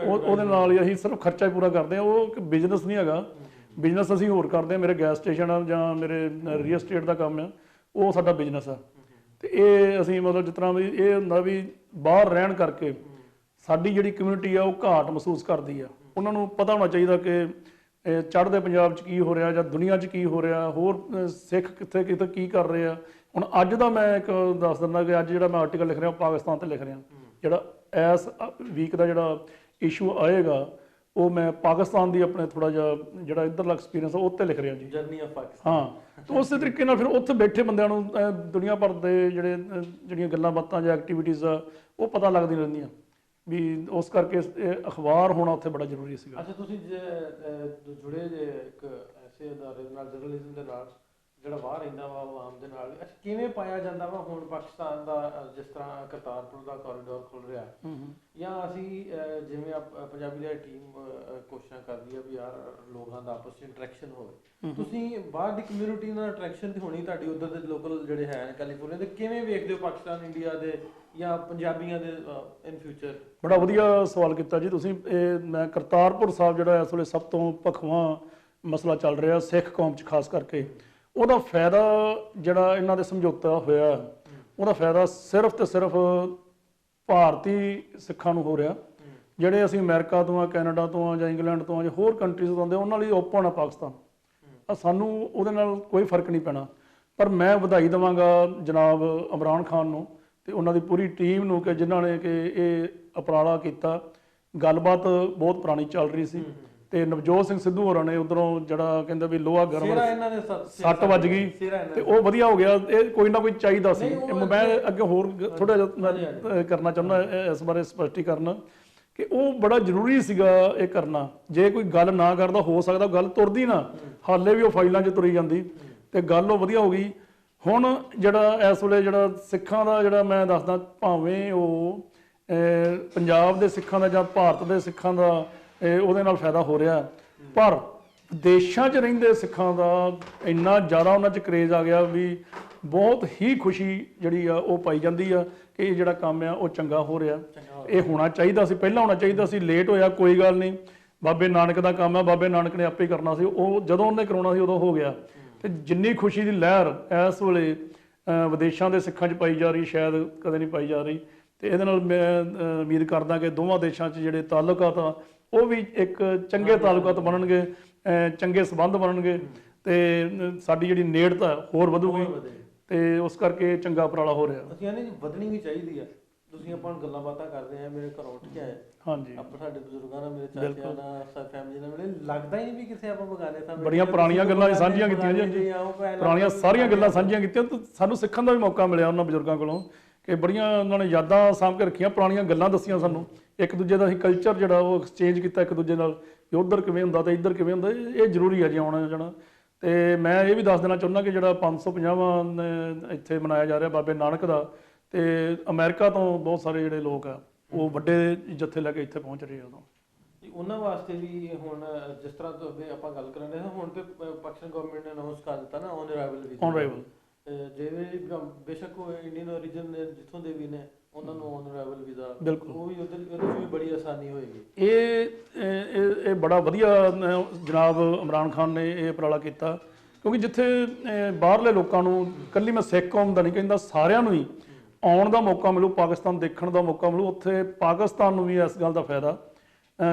[SPEAKER 2] ਉਹਦੇ ਨਾਲ ਹੀ ਅਸੀਂ ਸਿਰਫ ਖਰਚਾ ਹੀ ਪੂਰਾ ਕਰਦੇ ਆ। ਉਹ ਇੱਕ ਬਿਜ਼ਨਸ ਨਹੀਂ ਹੈਗਾ। ਬਿਜ਼ਨਸ ਅਸੀਂ ਹੋਰ ਕਰਦੇ ਆ, ਮੇਰੇ ਗੈਸ ਸਟੇਸ਼ਨ ਆ ਜਾਂ ਮੇਰੇ ਰੀਅਲ ਸਟੇਟ ਦਾ ਕੰਮ ਆ, ਉਹ ਸਾਡਾ ਬਿਜ਼ਨਸ ਆ। ਤੇ ਇਹ ਅਸੀਂ ਮਤਲਬ ਜਿਸ ਤਰ੍ਹਾਂ ਵੀ ਇਹ ਹੁੰਦਾ ਵੀ ਬਾਹਰ ਰਹਿਣ ਕਰਕੇ ਸਾਡੀ ਜਿਹੜੀ ਕਮਿਊਨਿਟੀ ਆ ਉਹ ਘਾਟ ਮਹਿਸੂਸ ਕਰਦੀ ਆ। ਉਹਨਾਂ ਨੂੰ ਪਤਾ ਹੋਣਾ ਚਾਹੀਦਾ ਕਿ ਚੜ੍ਹਦੇ ਪੰਜਾਬ 'ਚ ਕੀ ਹੋ ਰਿਹਾ ਜਾਂ ਦੁਨੀਆ 'ਚ ਕੀ ਹੋ ਰਿਹਾ, ਹੋਰ ਸਿੱਖ ਕਿੱਥੇ ਕਿਤੇ ਕੀ ਕਰ ਰਹੇ ਆ। ਹੁਣ ਅੱਜ ਦਾ ਮੈਂ ਇੱਕ ਦੱਸ ਦਿੰਦਾ ਕਿ ਅੱਜ ਜਿਹੜਾ ਮੈਂ ਆਰਟੀਕਲ ਲਿਖ ਰਿਹਾ ਉਹ ਪਾਕਿਸਤਾਨ ਤੇ ਲਿਖ ਰਿਹਾ। ਜਿਹੜਾ ਇਸ ਵੀਕ ਦਾ ਜਿਹੜਾ ਇਸ਼ੂ ਆਏਗਾ ਉਹ ਮੈਂ ਪਾਕਿਸਤਾਨ ਦੀ ਆਪਣੇ ਥੋੜਾ ਜਿਹਾ ਜਿਹੜਾ ਇੱਧਰਲਾ ਐਕਸਪੀਰੀਅੰਸ ਉਹ ਤੇ ਲਿਖ ਰਿਹਾ ਜੀ, ਜਰਨੀ ਆਫ ਪਾਕਿਸਤਾਨ। ਹਾਂ, ਤੇ ਉਸੇ ਤਰੀਕੇ ਨਾਲ ਫਿਰ ਉੱਥੇ ਬੈਠੇ ਬੰਦਿਆਂ ਨੂੰ ਦੁਨੀਆ ਭਰ ਦੇ ਜਿਹੜੀਆਂ ਗੱਲਾਂ ਬਾਤਾਂ ਜਾਂ ਐਕਟੀਵਿਟੀਜ਼ ਆ ਉਹ ਪਤਾ ਲੱਗਦੀਆਂ ਰਹਿੰਦੀਆਂ ਵੀ ਉਸ ਕਰਕੇ ਇਹ ਅਖਬਾਰ ਹੋਣਾ ਉੱਥੇ ਬੜਾ ਜ਼ਰੂਰੀ ਸੀਗਾ।
[SPEAKER 1] ਅੱਛਾ, ਤੁਸੀਂ ਜੁੜੇ ਜੇ ਇੱਕ ਐਸੇ ਅਦਾਰੇ ਨਾਲ, ਜਰਨਲਿਜ਼ਮ ਦੇ ਨਾਲ ਜਿਹੜਾ ਬਾਹਰ ਰਹਿੰਦਾ ਵਾ ਉਹ ਆਮ ਦੇ ਨਾਲ, ਅੱਛਾ ਕਿਵੇਂ ਪਾਇਆ ਜਾਂਦਾ ਵਾ ਹੁਣ ਪਾਕਿਸਤਾਨ ਦਾ ਜਿਸ ਤਰ੍ਹਾਂ ਕਰਤਾਰਪੁਰ ਦਾ ਕੋਰੀਡੋਰ ਖੁੱਲ ਰਿਹਾ ਜਾਂ ਅਸੀਂ ਜਿਵੇਂ ਪੰਜਾਬੀ ਦੀ ਟੀਮ ਕੋਸ਼ਿਸ਼ਾਂ ਕਰਦੀ ਆ ਵੀ ਯਾਰ ਲੋਕਾਂ ਦਾ ਆਪਸ 'ਚ ਇੰਟਰੈਕਸ਼ਨ ਹੋਵੇ, ਤੁਸੀਂ ਬਾਹਰ ਦੀ ਕਮਿਊਨਿਟੀ ਨਾਲ ਇੰਟਰੈਕਸ਼ਨ ਤੇ ਹੋਣੀ ਤੁਹਾਡੀ, ਉੱਧਰ ਦੇ ਲੋਕਲ ਜਿਹੜੇ ਹੈ ਕੈਲੀਫੋਰਨੀਆ ਦੇ, ਕਿਵੇਂ ਵੇਖਦੇ ਹੋ ਪਾਕਿਸਤਾਨ ਇੰਡੀਆ ਦੇ ਜਾਂ ਪੰਜਾਬੀਆਂ ਦੇ ਇਨ ਫਿਊਚਰ? ਬੜਾ
[SPEAKER 2] ਵਧੀਆ ਸਵਾਲ ਕੀਤਾ ਜੀ ਤੁਸੀਂ। ਇਹ ਮੈਂ ਕਰਤਾਰਪੁਰ ਸਾਹਿਬ ਜਿਹੜਾ ਇਸ ਵੇਲੇ ਸਭ ਤੋਂ ਭਖਵਾਂ ਮਸਲਾ ਚੱਲ ਰਿਹਾ ਸਿੱਖ ਕੌਮ 'ਚ ਖਾਸ ਕਰਕੇ, ਉਹਦਾ ਫਾਇਦਾ ਜਿਹੜਾ ਇਹਨਾਂ ਦੇ ਸਮਝੌਤਾ ਹੋਇਆ ਉਹਦਾ ਫਾਇਦਾ ਸਿਰਫ ਤੇ ਸਿਰਫ ਭਾਰਤੀ ਸਿੱਖਾਂ ਨੂੰ ਹੋ ਰਿਹਾ। ਜਿਹੜੇ ਅਸੀਂ ਅਮਰੀਕਾ ਤੋਂ ਆ, ਕੈਨੇਡਾ ਤੋਂ ਆ ਜਾਂ ਇੰਗਲੈਂਡ ਤੋਂ ਆ ਜਾਂ ਹੋਰ ਕੰਟਰੀਜ਼ ਤੋਂ ਆਉਂਦੇ ਉਹਨਾਂ ਲਈ ਓਪਨ ਆ ਪਾਕਿਸਤਾਨ, ਸਾਨੂੰ ਉਹਦੇ ਨਾਲ ਕੋਈ ਫਰਕ ਨਹੀਂ ਪੈਣਾ। ਪਰ ਮੈਂ ਵਧਾਈ ਦੇਵਾਂਗਾ ਜਨਾਬ ਇਮਰਾਨ ਖਾਨ ਨੂੰ ਤੇ ਉਹਨਾਂ ਦੀ ਪੂਰੀ ਟੀਮ ਨੂੰ ਕਿ ਜਿਨ੍ਹਾਂ ਨੇ ਕਿ ਇਹ ਉਪਰਾਲਾ ਕੀਤਾ। ਗੱਲਬਾਤ ਬਹੁਤ ਪੁਰਾਣੀ ਚੱਲ ਰਹੀ ਸੀ ਤੇ ਨਵਜੋਤ ਸਿੰਘ ਸਿੱਧੂ ਹੋਰਾਂ ਨੇ ਉਧਰੋਂ ਜਿਹੜਾ ਕਹਿੰਦਾ ਵੀ ਲੋਹਾ ਗਰਮ 6 ਵੱਜ ਗਈ ਤੇ ਉਹ ਵਧੀਆ ਹੋ ਗਿਆ। ਇਹ ਕੋਈ ਨਾ ਕੋਈ ਚਾਹੀਦਾ ਸੀ। ਮੈਂ ਅੱਗੇ ਹੋਰ ਥੋੜਾ ਜਿਹਾ ਕਰਨਾ ਚਾਹੁੰਦਾ ਇਸ ਬਾਰੇ ਸਪਸ਼ਟੀਕਰਨ ਕਿ ਉਹ ਬੜਾ ਜ਼ਰੂਰੀ ਸੀਗਾ ਇਹ ਕਰਨਾ। ਜੇ ਕੋਈ ਗੱਲ ਨਾ ਕਰਦਾ ਹੋ ਸਕਦਾ ਗੱਲ ਤੁਰਦੀ ਨਾ, ਹਾਲੇ ਵੀ ਉਹ ਫਾਈਲਾਂ 'ਚ ਤੁਰੀ ਜਾਂਦੀ ਤੇ ਗੱਲ ਉਹ ਵਧੀਆ ਹੋ ਗਈ। ਹੁਣ ਜਿਹੜਾ ਇਸ ਵੇਲੇ ਜਿਹੜਾ ਸਿੱਖਾਂ ਦਾ ਜਿਹੜਾ ਮੈਂ ਦੱਸਦਾ, ਭਾਵੇਂ ਉਹ ਪੰਜਾਬ ਦੇ ਸਿੱਖਾਂ ਦਾ ਜਾਂ ਭਾਰਤ ਦੇ ਸਿੱਖਾਂ ਦਾ ਉਹਦੇ ਨਾਲ ਫਾਇਦਾ ਹੋ ਰਿਹਾ, ਪਰ ਵਿਦੇਸ਼ਾਂ 'ਚ ਰਹਿੰਦੇ ਸਿੱਖਾਂ ਦਾ ਇੰਨਾ ਜ਼ਿਆਦਾ ਉਹਨਾਂ 'ਚ ਕਰੇਜ਼ ਆ ਗਿਆ ਵੀ ਬਹੁਤ ਹੀ ਖੁਸ਼ੀ ਜਿਹੜੀ ਆ ਉਹ ਪਾਈ ਜਾਂਦੀ ਆ ਕਿ ਇਹ ਜਿਹੜਾ ਕੰਮ ਆ ਉਹ ਚੰਗਾ ਹੋ ਰਿਹਾ।
[SPEAKER 1] ਚੰਗਾ ਹੋ
[SPEAKER 2] ਇਹ ਹੋਣਾ ਚਾਹੀਦਾ ਸੀ, ਪਹਿਲਾਂ ਹੋਣਾ ਚਾਹੀਦਾ ਸੀ, ਲੇਟ ਹੋਇਆ ਕੋਈ ਗੱਲ ਨਹੀਂ। ਬਾਬੇ ਨਾਨਕ ਦਾ ਕੰਮ ਆ, ਬਾਬੇ ਨਾਨਕ ਨੇ ਆਪੇ ਕਰਨਾ ਸੀ। ਉਹ ਜਦੋਂ ਉਹਨੇ ਕਰਾਉਣਾ ਸੀ ਉਦੋਂ ਹੋ ਗਿਆ। ਤੇ ਜਿੰਨੀ ਖੁਸ਼ੀ ਦੀ ਲਹਿਰ ਇਸ ਵੇਲੇ ਵਿਦੇਸ਼ਾਂ ਦੇ ਸਿੱਖਾਂ 'ਚ ਪਾਈ ਜਾ ਰਹੀ, ਸ਼ਾਇਦ ਕਦੇ ਨਹੀਂ ਪਾਈ ਜਾ ਰਹੀ। ਤੇ ਇਹਦੇ ਨਾਲ ਮੈਂ ਉਮੀਦ ਕਰਦਾ ਕਿ ਦੋਵਾਂ ਦੇਸ਼ਾਂ 'ਚ ਜਿਹੜੇ ਤਾਲੁਕਾਤ ਆ ਉਹ ਵੀ ਇੱਕ ਚੰਗੇ ਤਾਲੁਕਾਤ ਬਣਨਗੇ, ਚੰਗੇ ਸੰਬੰਧ ਬਣਨਗੇ ਤੇ ਸਾਡੀ ਜਿਹੜੀ ਨੇੜਤਾ ਹੋਰ ਵਧੂਗੀ। ਤੇ ਉਸ ਕਰਕੇ ਚੰਗਾ ਉਪਰਾਲਾ ਹੋ ਰਿਹਾ।
[SPEAKER 1] ਅਸੀਂ ਕਹਿੰਦੇ ਜੀ ਵਧਣੀ ਵੀ ਚਾਹੀਦੀ ਆ। ਤੁਸੀਂ ਆਪਾਂ ਹੁਣ ਗੱਲਾਂ ਬਾਤਾਂ ਕਰਦੇ ਆ, ਮੇਰੇ ਘਰੋਂ ਉੱਠ ਕੇ ਆਏ,
[SPEAKER 2] ਹਾਂਜੀ,
[SPEAKER 1] ਆਪਾਂ ਸਾਡੇ ਬਜ਼ੁਰਗਾਂ ਨਾਲ, ਮੇਰੇ ਚਾਚਿਆਂ ਨਾਲ, ਸਾਡੀ ਫੈਮਿਲੀ ਨਾਲ ਮਿਲੇ, ਲੱਗਦਾ ਹੀ ਨਹੀਂ ਵੀ ਕਿਸੇ ਆਪਾਂ ਬਗਾਨੇ ਥਾਂ
[SPEAKER 2] ਬੜੀਆਂ ਪੁਰਾਣੀਆਂ ਗੱਲਾਂ ਸਾਂਝੀਆਂ ਕੀਤੀਆਂ ਜੀ, ਪੁਰਾਣੀਆਂ ਸਾਰੀਆਂ ਗੱਲਾਂ ਸਾਂਝੀਆਂ ਕੀਤੀਆਂ। ਤੇ ਸਾਨੂੰ ਸਿੱਖਣ ਦਾ ਵੀ ਮੌਕਾ ਮਿਲਿਆ ਉਹਨਾਂ ਬਜ਼ੁਰਗਾਂ ਕੋਲੋਂ ਕਿ ਬੜੀਆਂ ਉਹਨਾਂ ਨੇ ਯਾਦਾਂ ਸਾਂਭ ਕੇ ਰੱਖੀਆਂ, ਪੁਰਾਣੀਆਂ ਗੱਲਾਂ ਦੱਸੀਆਂ ਸਾਨੂੰ। ਇੱਕ ਦੂਜੇ ਦਾ ਅਸੀਂ ਕਲਚਰ ਜਿਹੜਾ ਉਹ ਐਕਸਚੇਂਜ ਕੀਤਾ ਇੱਕ ਦੂਜੇ ਨਾਲ, ਕਿ ਉੱਧਰ ਕਿਵੇਂ ਹੁੰਦਾ ਤੇ ਇੱਧਰ ਕਿਵੇਂ ਹੁੰਦਾ। ਇਹ ਜ਼ਰੂਰੀ ਹੈ ਜੀ ਆਉਣਾ ਜਾਣਾ। ਤੇ ਮੈਂ ਇਹ ਵੀ ਦੱਸ ਦੇਣਾ ਚਾਹੁੰਦਾ ਕਿ ਜਿਹੜਾ 550ਵਾਂ ਇੱਥੇ ਮਨਾਇਆ ਜਾ ਰਿਹਾ ਬਾਬੇ ਨਾਨਕ ਦਾ, ਤੇ ਅਮਰੀਕਾ ਤੋਂ ਬਹੁਤ ਸਾਰੇ ਜਿਹੜੇ ਲੋਕ ਆ ਉਹ ਵੱਡੇ ਜੱਥੇ ਲੈ ਕੇ ਇੱਥੇ ਪਹੁੰਚ ਰਹੇ ਆ।
[SPEAKER 1] ਉਹਨਾਂ ਵਾਸਤੇ ਵੀ ਹੁਣ ਜਿਸ ਤਰ੍ਹਾਂ ਤੋਂ ਆਪਾਂ ਗੱਲ ਕਰਨ ਰਹੇ ਹਾਂ, ਹੁਣ ਤੇ ਪਾਕਿਸਤਾਨ ਗਵਰਨਮੈਂਟ ਨੇ ਅਨਾਉਂਸ ਕਰ ਦਿੱਤਾ ਨਾ ਔਨ ਅਰਾਈਵਲ ਜਿਵੇਂ ਬੇਸ਼ੱਕ ਉਹ ਇੰਡੀਅਨ origin ਨੇ ਜਿੱਥੋਂ ਦੇ ਵੀ ਨੇ, ਉਹਨਾਂ ਨੂੰ ਔਨ ਅਰਾਈਵਲ ਵੀਜ਼ਾ, ਉਹ ਵੀ ਉਹਦੇ ਵੀ ਬੜੀ ਆਸਾਨੀ ਹੋਏਗੀ।
[SPEAKER 2] ਇਹ ਬੜਾ ਵਧੀਆ ਜਨਾਬ ਇਮਰਾਨ ਖਾਨ ਨੇ ਇਹ ਉਪਰਾਲਾ ਕੀਤਾ, ਕਿਉਂਕਿ ਜਿੱਥੇ ਬਾਹਰਲੇ ਲੋਕਾਂ ਨੂੰ, ਇਕੱਲੀ ਮੈਂ ਸਿੱਖ ਕੌਮ ਦਾ ਨਹੀਂ ਕਹਿੰਦਾ, ਸਾਰਿਆਂ ਨੂੰ ਹੀ ਆਉਣ ਦਾ ਮੌਕਾ ਮਿਲੂ, ਪਾਕਿਸਤਾਨ ਦੇਖਣ ਦਾ ਮੌਕਾ ਮਿਲੂ। ਉੱਥੇ ਪਾਕਿਸਤਾਨ ਨੂੰ ਵੀ ਇਸ ਗੱਲ ਦਾ ਫਾਇਦਾ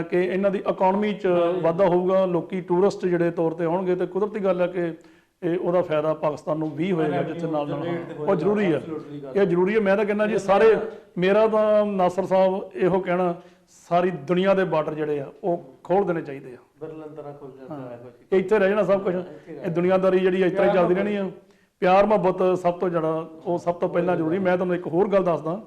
[SPEAKER 2] ਕਿ ਇਹਨਾਂ ਦੀ ਇਕਨੋਮੀ 'ਚ ਵਾਧਾ ਹੋਊਗਾ, ਲੋਕੀ ਟੂਰਿਸਟ ਜਿਹੜੇ ਤੌਰ ਤੇ ਆਉਣਗੇ, ਤੇ ਕੁਦਰਤੀ ਗੱਲ ਹੈ ਕਿ ਉਹਦਾ ਫਾਇਦਾ ਪਾਕਿਸਤਾਨ ਨੂੰ ਵੀ ਹੋਏਗਾ, ਜਿੱਥੇ ਨਾਲ ਨਾਲ ਉਹ ਜ਼ਰੂਰੀ ਹੈ, ਇਹ ਜ਼ਰੂਰੀ ਹੈ। ਮੈਂ ਤਾਂ ਕਹਿੰਦਾ ਜੀ ਸਾਰੇ, ਮੇਰਾ ਤਾਂ ਨਾਸਰ ਸਾਹਿਬ ਇਹੋ ਕਹਿਣਾ, ਸਾਰੀ ਦੁਨੀਆ ਦੇ ਬਾਰਡਰ ਜਿਹੜੇ ਆ ਉਹ ਖੋਲ੍ਹ ਦੇਣੇ ਚਾਹੀਦੇ ਆ। ਇੱਥੇ ਰਹਿ ਜਾਣਾ ਸਭ ਕੁਝ, ਇਹ ਦੁਨੀਆਦਾਰੀ ਜਿਹੜੀ ਇਸ ਤਰ੍ਹਾਂ ਹੀ ਚੱਲਦੀ ਰਹਿਣੀ ਆ। ਪਿਆਰ ਮੁਹੱਬਤ ਸਭ ਤੋਂ ਜ਼ਿਆਦਾ, ਉਹ ਸਭ ਤੋਂ ਪਹਿਲਾਂ ਜ਼ਰੂਰੀ। ਮੈਂ ਤੁਹਾਨੂੰ ਇੱਕ ਹੋਰ ਗੱਲ ਦੱਸਦਾ,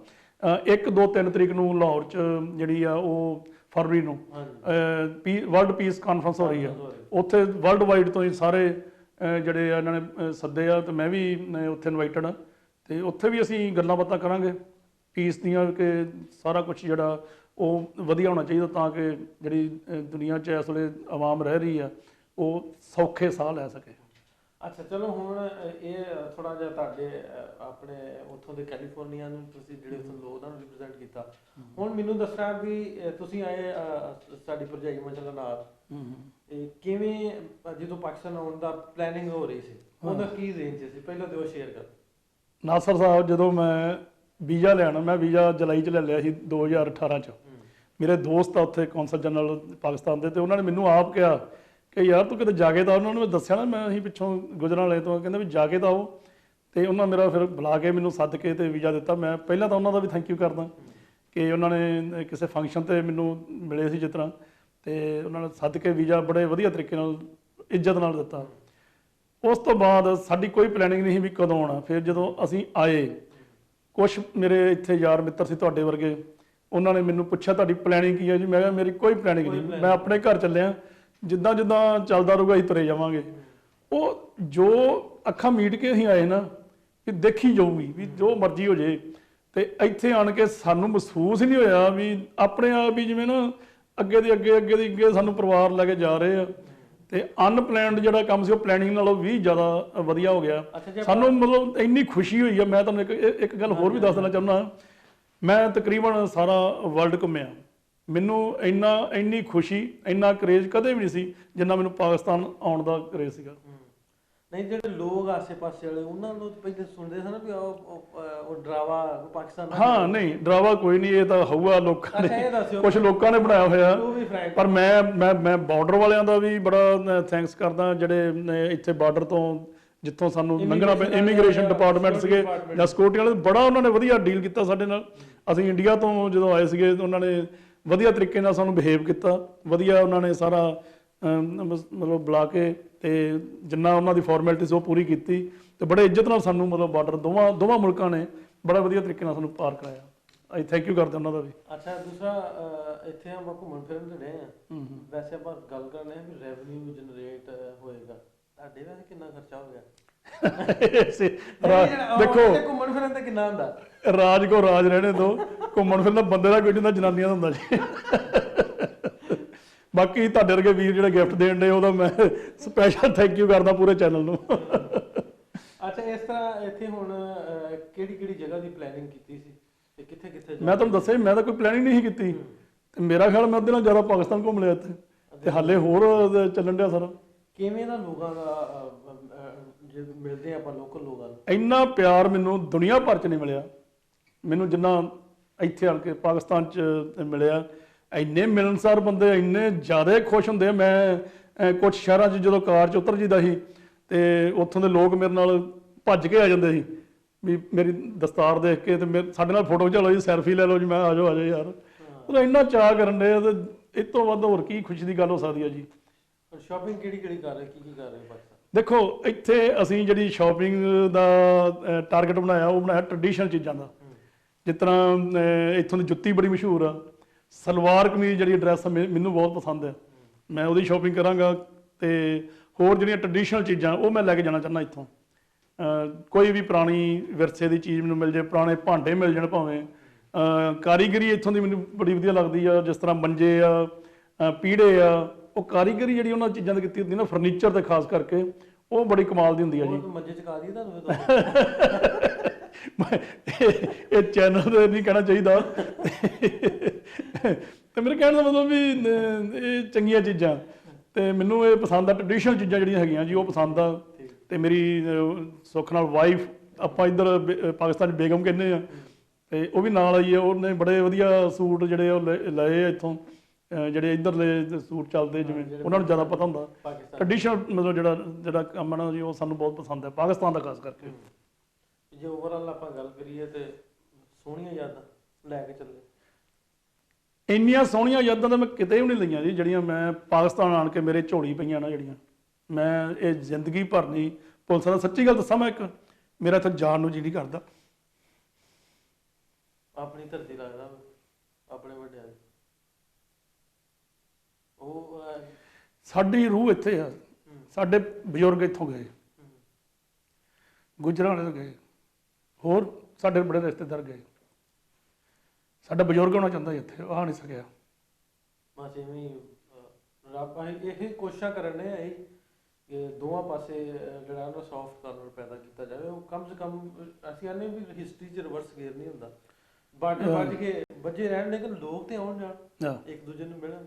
[SPEAKER 2] 1, 2, 3 ਤਰੀਕ ਨੂੰ ਲਾਹੌਰ 'ਚ ਜਿਹੜੀ ਆ ਉਹ ਫਰਵਰੀ ਨੂੰ ਵਰਲਡ ਪੀਸ ਕਾਨਫਰੰਸ ਹੋ ਰਹੀ ਆ। ਉੱਥੇ ਵਰਲਡ ਵਾਈਡ ਤੋਂ ਹੀ ਸਾਰੇ ਜਿਹੜੇ ਆ ਇਹਨਾਂ ਨੇ ਸੱਦੇ ਆ, ਤੇ ਮੈਂ ਵੀ ਉੱਥੇ ਇਨਵਾਈਟਡ ਆ। ਤੇ ਉੱਥੇ ਵੀ ਅਸੀਂ ਗੱਲਾਂ ਬਾਤਾਂ ਕਰਾਂਗੇ ਪੀਸ ਦੀਆਂ, ਕਿ ਸਾਰਾ ਕੁਝ ਜਿਹੜਾ ਉਹ ਵਧੀਆ ਹੋਣਾ ਚਾਹੀਦਾ, ਤਾਂ ਕਿ ਜਿਹੜੀ ਦੁਨੀਆ 'ਚ ਇਸ ਵੇਲੇ ਆਵਾਮ ਰਹਿ ਰਹੀ ਆ ਉਹ ਸੌਖੇ ਸਾਹ ਲੈ ਸਕੇ।
[SPEAKER 1] ਅੱਛਾ, ਚਲੋ ਹੁਣ ਇਹ ਥੋੜਾ ਜਿਹਾ ਤੁਹਾਡੇ ਆਪਣੇ ਉੱਥੋਂ ਦੇ ਕੈਲੀਫੋਰਨੀਆ ਨੂੰ, ਤੁਸੀਂ ਜਿਹੜੇ ਉੱਥੋਂ ਲੋਕ ਉਹਨਾਂ ਨੂੰ ਰਿਪਰੈਜ਼ੈਂਟ ਕੀਤਾ। ਹੁਣ ਮੈਨੂੰ ਦੱਸਣਾ ਵੀ ਤੁਸੀਂ ਆਏ ਸਾਡੀ ਭਰਜਾਈ ਮਚਲਾ ਨਾਲ, ਕਿਵੇਂ ਜਦੋਂ ਪਾਕਿਸਤਾਨ ਆਉਣ ਦਾ ਪਲੈਨਿੰਗ ਹੋ ਰਹੀ ਸੀ, ਉਹਦਾ ਕੀ ਰੇਂਜ ਸੀ, ਪਹਿਲਾਂ ਤੇ ਉਹ ਸ਼ੇਅਰ ਕਰ।
[SPEAKER 2] ਨਾਸਰ ਸਾਹਿਬ, ਜਦੋਂ ਮੈਂ ਵੀਜ਼ਾ ਲੈਣਾ, ਮੈਂ ਵੀਜ਼ਾ ਜੁਲਾਈ 'ਚ ਲੈ ਲਿਆ ਸੀ 2018 'ਚ। ਮੇਰੇ ਦੋਸਤ ਆ ਉੱਥੇ ਕੌਂਸਲ ਜਨਰਲ ਪਾਕਿਸਤਾਨ ਦੇ, ਤੇ ਉਹਨਾਂ ਨੇ ਮੈਨੂੰ ਆਪ ਕਿਹਾ ਕਿ ਯਾਰ ਤੂੰ ਕਿਤੇ ਜਾ ਕੇ ਤਾਂ, ਉਹਨਾਂ ਨੂੰ ਮੈਂ ਦੱਸਿਆ ਨਾ ਮੈਂ ਅਸੀਂ ਪਿੱਛੋਂ ਗੁਜਰਾਂਵਾਲੇ ਤੋਂ, ਕਹਿੰਦੇ ਵੀ ਜਾ ਕੇ ਤਾਂ ਆਓ। ਤੇ ਉਹਨਾਂ ਮੇਰਾ ਫਿਰ ਬੁਲਾ ਕੇ ਮੈਨੂੰ ਸੱਦ ਕੇ ਤੇ ਵੀਜ਼ਾ ਦਿੱਤਾ। ਮੈਂ ਪਹਿਲਾਂ ਤਾਂ ਉਹਨਾਂ ਦਾ ਵੀ ਥੈਂਕ ਯੂ ਕਰਦਾ ਕਿ ਉਹਨਾਂ ਨੇ ਕਿਸੇ ਫੰਕਸ਼ਨ ਤੇ ਮੈਨੂੰ ਮਿਲੇ ਸੀ ਜਿਸ ਤਰ੍ਹਾਂ, ਤੇ ਉਹਨਾਂ ਨੇ ਸੱਦ ਕੇ ਵੀਜ਼ਾ ਬੜੇ ਵਧੀਆ ਤਰੀਕੇ ਨਾਲ ਇੱਜ਼ਤ ਨਾਲ ਦਿੱਤਾ। ਉਸ ਤੋਂ ਬਾਅਦ ਸਾਡੀ ਕੋਈ ਪਲੈਨਿੰਗ ਨਹੀਂ ਸੀ ਵੀ ਕਦੋਂ ਆਉਣਾ। ਫਿਰ ਜਦੋਂ ਅਸੀਂ ਆਏ, ਕੁਛ ਮੇਰੇ ਇੱਥੇ ਯਾਰ ਮਿੱਤਰ ਸੀ ਤੁਹਾਡੇ ਵਰਗੇ, ਉਹਨਾਂ ਨੇ ਮੈਨੂੰ ਪੁੱਛਿਆ ਤੁਹਾਡੀ ਪਲੈਨਿੰਗ ਕੀ ਹੈ ਜੀ? ਮੈਂ ਕਿਹਾ ਮੇਰੀ ਕੋਈ ਪਲੈਨਿੰਗ ਨਹੀਂ, ਮੈਂ ਆਪਣੇ ਘਰ ਚੱਲਿਆ, ਜਿੱਦਾਂ ਜਿੱਦਾਂ ਚੱਲਦਾ ਰਹੂਗਾ ਅਸੀਂ ਤੁਰੇ ਜਾਵਾਂਗੇ। ਉਹ ਜੋ ਅੱਖਾਂ ਮੀਟ ਕੇ ਅਸੀਂ ਆਏ ਨਾ, ਕਿ ਦੇਖੀ ਜਾਊਗੀ ਵੀ ਜੋ ਮਰਜ਼ੀ ਹੋ ਜੇ। ਤੇ ਇੱਥੇ ਆਣ ਕੇ ਸਾਨੂੰ ਮਹਿਸੂਸ ਹੀ ਨਹੀਂ ਹੋਇਆ ਵੀ ਆਪਣੇ ਆਪ ਵੀ ਜਿਵੇਂ ਨਾ ਅੱਗੇ ਦੀ ਅੱਗੇ ਸਾਨੂੰ ਪਰਿਵਾਰ ਲੈ ਕੇ ਜਾ ਰਹੇ ਆ। ਤੇ ਅਨਪਲੈਨਡ ਜਿਹੜਾ ਕੰਮ ਸੀ ਉਹ ਪਲੈਨਿੰਗ ਨਾਲੋਂ ਵੀ ਜ਼ਿਆਦਾ ਵਧੀਆ ਹੋ ਗਿਆ ਸਾਨੂੰ। ਮਤਲਬ ਇੰਨੀ ਖੁਸ਼ੀ ਹੋਈ ਆ। ਮੈਂ ਤੁਹਾਨੂੰ ਇੱਕ ਗੱਲ ਹੋਰ ਵੀ ਦੱਸ ਦੇਣਾ ਚਾਹੁੰਦਾ, ਮੈਂ ਤਕਰੀਬਨ ਸਾਰਾ ਵਰਲਡ ਘੁੰਮਿਆ, ਮੈਨੂੰ ਇੰਨੀ ਖੁਸ਼ੀ, ਇੰਨਾ ਕਰੇਜ਼ ਕਦੇ ਵੀ ਨਹੀਂ ਸੀ ਜਿੰਨਾ ਮੈਨੂੰ ਪਾਕਿਸਤਾਨ ਆਉਣ ਦਾ ਕਰੇਜ਼ ਸੀਗਾ।
[SPEAKER 1] ਨਹੀਂ, ਜਿਹੜੇ ਲੋਕ ਆਸੇ-ਪਾਸੇ ਵਾਲੇ ਉਹਨਾਂ ਨੂੰ ਪਹਿਲੇ ਸੁਣਦੇ ਸਨ ਵੀ ਉਹ ਡਰਾਵਾ ਪਾਕਿਸਤਾਨ ਦਾ।
[SPEAKER 2] ਹਾਂ, ਨਹੀਂ ਡਰਾਵਾ ਕੋਈ ਨਹੀਂ, ਇਹ ਤਾਂ ਹਊਆ ਲੋਕਾਂ ਨੇ, ਕੁਝ ਲੋਕਾਂ ਨੇ ਬਣਾਇਆ ਹੋਇਆ। ਪਰ ਮੈਂ ਬਾਰਡਰ ਵਾਲਿਆਂ ਦਾ ਵੀ ਬੜਾ ਥੈਂਕਸ ਕਰਦਾ, ਜਿਹੜੇ ਇੱਥੇ ਬਾਰਡਰ ਤੋਂ ਜਿੱਥੋਂ ਸਾਨੂੰ ਲੰਘਣਾ ਪਿਆ, ਇਮੀਗ੍ਰੇਸ਼ਨ ਡਿਪਾਰਟਮੈਂਟ ਸੀਗੇ ਜਾਂ ਸਿਕਿਉਰਿਟੀ ਵਾਲੇ, ਬੜਾ ਉਹਨਾਂ ਨੇ ਵਧੀਆ ਡੀਲ ਕੀਤਾ ਸਾਡੇ ਨਾਲ। ਅਸੀਂ ਇੰਡੀਆ ਤੋਂ ਜਦੋਂ ਆਏ ਸੀਗੇ ਉਹਨਾਂ ਨੇ ਵਧੀਆ ਤਰੀਕੇ ਨਾਲ ਸਾਨੂੰ ਬਿਹੇਵ ਕੀਤਾ, ਵਧੀਆ ਉਹਨਾਂ ਨੇ ਸਾਰਾ ਮਤਲਬ ਬੁਲਾ ਕੇ ਤੇ ਜਿੰਨਾ ਉਹਨਾਂ ਦੀ ਫਾਰਮੈਲਿਟੀ ਸੀ ਉਹ ਪੂਰੀ ਕੀਤੀ, ਤੇ ਬੜੇ ਇੱਜ਼ਤ ਨਾਲ ਸਾਨੂੰ ਮਤਲਬ ਬਾਰਡਰ ਦੋਵਾਂ ਮੁਲਕਾਂ ਨੇ ਬੜਾ ਵਧੀਆ ਤਰੀਕੇ ਨਾਲ ਸਾਨੂੰ ਪਾਰ ਕਰਾਇਆ। ਅਸੀਂ ਥੈਂਕ ਯੂ ਕਰਦੇ ਉਹਨਾਂ ਦਾ ਵੀ।
[SPEAKER 1] ਅੱਛਾ, ਦੂਸਰਾ ਇੱਥੇ ਆਪਾਂ ਘੁੰਮਣ ਫਿਰਨ ਤੇ ਰਹੇ ਹਾਂ, ਵੈਸੇ ਆਪਾਂ ਗੱਲ ਕਰਨੇ ਆ ਵੀ ਰੈਵਨਿਊ ਜਨਰੇਟ ਹੋਏਗਾ, ਤੁਹਾਡੇ ਵੈਸੇ ਕਿੰਨਾ ਖਰਚਾ ਹੋ ਗਿਆ?
[SPEAKER 2] ਦੇਖੋ,
[SPEAKER 1] ਘੁੰਮਣ ਫਿਰਨ ਤੇ ਕਿੰਨਾ ਹੁੰਦਾ?
[SPEAKER 2] ਰਾਜ ਕੋ ਰਾਜ ਰਹਿਣੇ ਦੋ, ਘੁੰਮਣ ਫਿਰਨ ਦਾ ਬੰਦੇ ਦਾ ਕੋਈ ਨਹੀਂ ਹੁੰਦਾ, ਜਨਾਨੀਆਂ ਦਾ ਹੁੰਦਾ ਜੀ। ਬਾਕੀ ਤੁਹਾਡੇ ਵਰਗੇ ਵੀਰ ਜਿਹੜੇ ਗਿਫਟ ਦੇਣ ਦੇ, ਉਹਦਾ ਮੈਂ ਸਪੈਸ਼ਲ ਥੈਂਕ ਯੂ ਕਰਦਾ ਪੂਰੇ ਚੈਨਲ ਨੂੰ।
[SPEAKER 1] ਅੱਛਾ, ਇਸ ਤਰ੍ਹਾਂ ਇੱਥੇ ਹੁਣ ਕਿਹੜੀ ਜਗ੍ਹਾ ਦੀ ਪਲੈਨਿੰਗ ਕੀਤੀ ਸੀ? ਤੇ ਕਿੱਥੇ ਕਿੱਥੇ
[SPEAKER 2] ਮੈਂ ਤੁਹਾਨੂੰ ਦੱਸਿਆ ਮੈਂ ਤਾਂ ਕੋਈ ਪਲੈਨਿੰਗ ਨਹੀਂ ਸੀ ਕੀਤੀ, ਤੇ ਮੇਰਾ ਖਿਆਲ ਮੈਂ ਉਹਦੇ ਨਾਲ ਜ਼ਿਆਦਾ ਪਾਕਿਸਤਾਨ ਘੁੰਮ ਲਿਆ ਇੱਥੇ, ਤੇ ਹਾਲੇ ਹੋਰ ਚੱਲਣ ਡਿਆ ਸਾਰਾ।
[SPEAKER 1] ਕਿਵੇਂ ਦਾ ਲੋਕਾਂ ਦਾ ਜੇ ਮਿਲਦੇ ਆਪਾਂ ਲੋਕਲ ਲੋਕਾਂ ਨੂੰ?
[SPEAKER 2] ਇੰਨਾ ਪਿਆਰ ਮੈਨੂੰ ਦੁਨੀਆ ਭਰ 'ਚ ਨਹੀਂ ਮਿਲਿਆ, ਮੈਨੂੰ ਜਿੰਨਾ ਇੱਥੇ ਆਣ ਕੇ ਪਾਕਿਸਤਾਨ 'ਚ ਮਿਲਿਆ। ਇੰਨੇ ਮਿਲਣਸਾਰ ਬੰਦੇ, ਇੰਨੇ ਜ਼ਿਆਦਾ ਖੁਸ਼ ਹੁੰਦੇ ਆ। ਮੈਂ ਕੁਝ ਸ਼ਹਿਰਾਂ 'ਚ ਜਦੋਂ ਕਾਰ 'ਚ ਉਤਰ ਜੀਦਾ ਸੀ ਤੇ ਉੱਥੋਂ ਦੇ ਲੋਕ ਮੇਰੇ ਨਾਲ ਭੱਜ ਕੇ ਆ ਜਾਂਦੇ ਸੀ ਵੀ ਮੇਰੀ ਦਸਤਾਰ ਦੇਖ ਕੇ, ਤੇ ਸਾਡੇ ਨਾਲ ਫੋਟੋ ਖਿਚਾ ਲਓ ਜੀ, ਸੈਲਫੀ ਲੈ ਲਓ ਜੀ। ਮੈਂ ਆ ਜਾਓ ਯਾਰ, ਉਹ ਇੰਨਾ ਚਾਅ ਕਰਨ ਦੇ, ਤੇ ਇਸ ਤੋਂ ਵੱਧ ਹੋਰ ਕੀ ਖੁਸ਼ੀ ਦੀ ਗੱਲ ਹੋ ਸਕਦੀ ਹੈ ਜੀ।
[SPEAKER 1] ਸ਼ਾਪਿੰਗ ਕਿਹੜੀ ਕਿਹੜੀ ਕਰ ਰਹੇ, ਕੀ ਕਰ ਰਹੇ ਪਾਕਿਸਤਾਨ?
[SPEAKER 2] ਦੇਖੋ ਇੱਥੇ ਅਸੀਂ ਜਿਹੜੀ ਸ਼ਾਪਿੰਗ ਦਾ ਟਾਰਗੇਟ ਬਣਾਇਆ, ਉਹ ਬਣਾਇਆ ਟ੍ਰੈਡੀਸ਼ਨਲ ਚੀਜ਼ਾਂ ਦਾ। ਜਿਸ ਤਰ੍ਹਾਂ ਇੱਥੋਂ ਦੀ ਜੁੱਤੀ ਬੜੀ ਮਸ਼ਹੂਰ ਆ, ਸਲਵਾਰ ਕਮੀਜ਼ ਜਿਹੜੀ ਡਰੈਸ ਮੈਨੂੰ ਬਹੁਤ ਪਸੰਦ ਹੈ, ਮੈਂ ਉਹਦੀ ਸ਼ਾਪਿੰਗ ਕਰਾਂਗਾ। ਤੇ ਹੋਰ ਜਿਹੜੀਆਂ ਟ੍ਰੈਡੀਸ਼ਨਲ ਚੀਜ਼ਾਂ ਉਹ ਮੈਂ ਲੈ ਕੇ ਜਾਣਾ ਚਾਹੁੰਦਾ ਇੱਥੋਂ। ਕੋਈ ਵੀ ਪੁਰਾਣੀ ਵਿਰਸੇ ਦੀ ਚੀਜ਼ ਮੈਨੂੰ ਮਿਲ ਜਾਏ, ਪੁਰਾਣੇ ਭਾਂਡੇ ਮਿਲ ਜਾਣ ਭਾਵੇਂ। ਕਾਰੀਗਰੀ ਇੱਥੋਂ ਦੀ ਮੈਨੂੰ ਬੜੀ ਵਧੀਆ ਲੱਗਦੀ ਆ, ਜਿਸ ਤਰ੍ਹਾਂ ਮੰਜੇ ਆ, ਪੀੜੇ ਆ, ਉਹ ਕਾਰੀਗਰੀ ਜਿਹੜੀ ਉਹਨਾਂ ਚੀਜ਼ਾਂ ਦੀ ਕੀਤੀ ਹੁੰਦੀ ਨਾ, ਫਰਨੀਚਰ ਤੇ ਖਾਸ ਕਰਕੇ, ਉਹ ਬੜੀ ਕਮਾਲ ਦੀ ਹੁੰਦੀ ਆ ਜੀ।
[SPEAKER 1] ਮੰਜੇ ਚਕਾ ਦਈਏ ਤੁਹਾਨੂੰ?
[SPEAKER 2] ਇਹ ਚੈਨਲ ਤੇ ਨਹੀਂ ਕਹਿਣਾ ਚਾਹੀਦਾ, ਤੇ ਮੇਰੇ ਕਹਿਣ ਦਾ ਮਤਲਬ ਵੀ ਇਹ ਚੰਗੀਆਂ ਚੀਜ਼ਾਂ, ਤੇ ਮੈਨੂੰ ਇਹ ਪਸੰਦ ਆ। ਟ੍ਰੈਡੀਸ਼ਨਲ ਚੀਜ਼ਾਂ ਜਿਹੜੀਆਂ ਹੈਗੀਆਂ ਜੀ ਉਹ ਪਸੰਦ ਆ। ਤੇ ਮੇਰੀ ਸੁੱਖ ਨਾਲ ਵਾਈਫ, ਆਪਾਂ ਇੱਧਰ ਪਾਕਿਸਤਾਨ 'ਚ ਬੇਗਮ ਕਹਿੰਦੇ ਆ, ਤੇ ਉਹ ਵੀ ਨਾਲ ਆਈ ਹੈ। ਉਹਨੇ ਬੜੇ ਵਧੀਆ ਸੂਟ ਜਿਹੜੇ ਉਹ ਲਏ ਆ ਇੱਥੋਂ, ਜਿਹੜੇ ਇੱਧਰਲੇ ਸੂਟ ਚੱਲਦੇ, ਜਿਵੇਂ ਉਹਨਾਂ ਨੂੰ ਜ਼ਿਆਦਾ ਪਤਾ ਹੁੰਦਾ। ਟ੍ਰੈਡੀਸ਼ਨਲ ਮਤਲਬ ਜਿਹੜਾ ਕੰਮ ਹੈ ਨਾ ਜੀ, ਉਹ ਸਾਨੂੰ ਬਹੁਤ ਪਸੰਦ ਹੈ, ਪਾਕਿਸਤਾਨ ਦਾ ਖਾਸ ਕਰਕੇ।
[SPEAKER 1] ਜੇ ਓਵਰਆਲ ਆਪਾਂ ਗੱਲ ਕਰੀਏ ਤੇ ਸੋਹਣੀਆਂ ਯਾਦਾਂ ਲੈ ਕੇ ਚੱਲੇ?
[SPEAKER 2] ਇੰਨੀਆਂ ਸੋਹਣੀਆਂ ਯਾਦਾਂ ਤਾਂ ਮੈਂ ਕਿਤੇ ਵੀ ਨਹੀਂ ਲਈਆਂ ਜੀ, ਜਿਹੜੀਆਂ ਮੈਂ ਪਾਕਿਸਤਾਨ ਆਣ ਕੇ ਮੇਰੇ ਝੋਲੀ ਪਈਆਂ ਨਾ, ਜਿਹੜੀਆਂ ਮੈਂ ਇਹ ਜ਼ਿੰਦਗੀ ਭਰ ਨਹੀਂ ਭੁੱਲ ਸਕਦਾ। ਸੱਚੀ ਗੱਲ ਦੱਸਾਂ, ਮੈਂ ਮੇਰਾ ਇੱਥੇ ਜਾਣ ਨੂੰ ਜੀ ਨਹੀਂ ਕਰਦਾ।
[SPEAKER 1] ਆਪਣੀ ਧਰਤੀ ਲੱਗਦਾ, ਆਪਣੇ ਵੱਡਿਆਂ ਦੀ ਉਹ
[SPEAKER 2] ਸਾਡੀ ਰੂਹ ਇੱਥੇ ਆ, ਸਾਡੇ ਬਜ਼ੁਰਗ ਇੱਥੋਂ ਗਏ, ਗੁਜਰਾਂ ਵਾਲੇ ਤੋਂ ਗਏ, ਹੋਰ ਸਾਡੇ ਬੜੇ ਰਿਸ਼ਤੇਦਾਰ ਗਏ। ਸਾਡਾ ਬਜ਼ੁਰਗ ਹੋਣਾ ਚਾਹੁੰਦਾ ਇੱਥੇ, ਆ ਨਹੀਂ ਸਕਿਆ।
[SPEAKER 1] ਬਸ ਇਵੇਂ ਹੀ ਰੱਬ ਇਹ ਕੋਸ਼ਿਸ਼ਾਂ ਕਰਨ ਨੇ ਇਹ ਕਿ ਦੋਵਾਂ ਪਾਸੇ ਜਿਹੜਾ ਨਾ ਸੌਫਟ ਕਾਰਨਰ ਪੈਦਾ ਕੀਤਾ ਜਾਵੇ। ਉਹ ਕਮ ਸੇ ਕਮ ਅਸੀਂ ਆਨੇ ਵੀ ਹਿਸਟਰੀ 'ਚ ਰਿਵਰਸ ਗੇਅਰ ਨਹੀਂ ਹੁੰਦਾ, ਵੱਜ ਕੇ ਵੱਜੇ ਰਹਿਣ, ਲੇਕਿਨ ਲੋਕ ਤੇ ਆਉਣ ਜਾਣ, ਇੱਕ ਦੂਜੇ ਨੂੰ ਮਿਲਣ।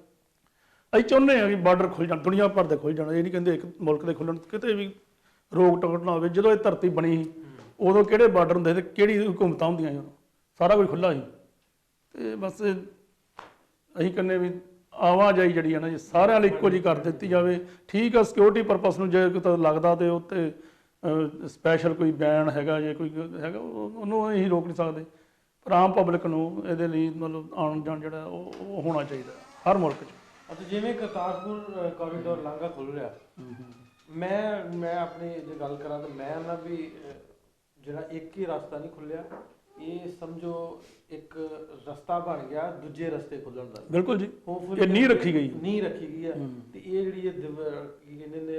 [SPEAKER 2] ਅਸੀਂ ਚਾਹੁੰਦੇ ਹਾਂ ਕਿ ਬਾਰਡਰ ਖੁੱਲ ਜਾਣ, ਦੁਨੀਆ ਭਰ ਦੇ ਖੁੱਲ ਜਾਣ। ਇਹ ਨਹੀਂ ਕਹਿੰਦੇ ਇੱਕ ਮੁਲਕ ਦੇ ਖੁੱਲਣ, ਕਿਤੇ ਵੀ ਰੋਕ ਟੋਕ ਨਾ ਹੋਵੇ। ਜਦੋਂ ਇਹ ਧਰਤੀ ਬਣੀ ਉਦੋਂ ਕਿਹੜੇ ਬਾਰਡਰ ਹੁੰਦੇ ਤੇ ਕਿਹੜੀ ਹੁਕੂਮਤਾਂ ਹੁੰਦੀਆਂ ਸੀ, ਸਾਰਾ ਕੁਝ ਖੁੱਲ੍ਹਾ ਸੀ। ਤੇ ਬਸ ਅਸੀਂ ਕਹਿੰਦੇ ਵੀ ਆਵਾਜਾਈ ਜਿਹੜੀ ਹੈ ਨਾ ਜੀ, ਸਾਰਿਆਂ ਲਈ ਇੱਕੋ ਜਿਹੀ ਕਰ ਦਿੱਤੀ ਜਾਵੇ। ਠੀਕ ਆ, ਸਿਕਿਉਰਿਟੀ ਪਰਪਸ ਨੂੰ ਜੇ ਕਿਤੇ ਲੱਗਦਾ ਤੇ ਉੱਤੇ ਸਪੈਸ਼ਲ ਕੋਈ ਬੈਨ ਹੈਗਾ, ਜੇ ਕੋਈ ਹੈਗਾ, ਉਹਨੂੰ ਅਸੀਂ ਰੋਕ ਨਹੀਂ ਸਕਦੇ। ਪਰ ਆਮ ਪਬਲਿਕ ਨੂੰ ਇਹਦੇ ਲਈ ਮਤਲਬ ਆਉਣ ਜਾਣ ਜਿਹੜਾ ਉਹ ਹੋਣਾ ਚਾਹੀਦਾ ਹਰ ਮੁਲਕ 'ਚ।
[SPEAKER 1] ਅਤੇ ਜਿਵੇਂ ਕਰਤਾਰਪੁਰ ਕੋਰੀਡੋਰ ਲਾਂਘਾ ਖੁੱਲ੍ਹ ਰਿਹਾ, ਮੈਂ ਆਪਣੀ ਜੇ ਗੱਲ ਕਰਾਂ ਤਾਂ ਮੈਂ ਨਾ ਵੀ ਜਿਹੜਾ ਇੱਕ ਹੀ ਰਸਤਾ ਨਹੀਂ ਖੁੱਲਿਆ, ਇਹ ਸਮਝੋ ਇੱਕ ਰਸਤਾ ਬਣ ਗਿਆ ਦੂਜੇ ਰਸਤੇ ਖੁੱਲਣ ਦਾ। ਬਿਲਕੁਲ ਜੀ, ਇਹ ਨੀਂਹ ਰੱਖੀ ਗਈ ਹੈ। ਤੇ ਇਹ ਜਿਹੜੀ ਕਹਿੰਦੇ ਨੇ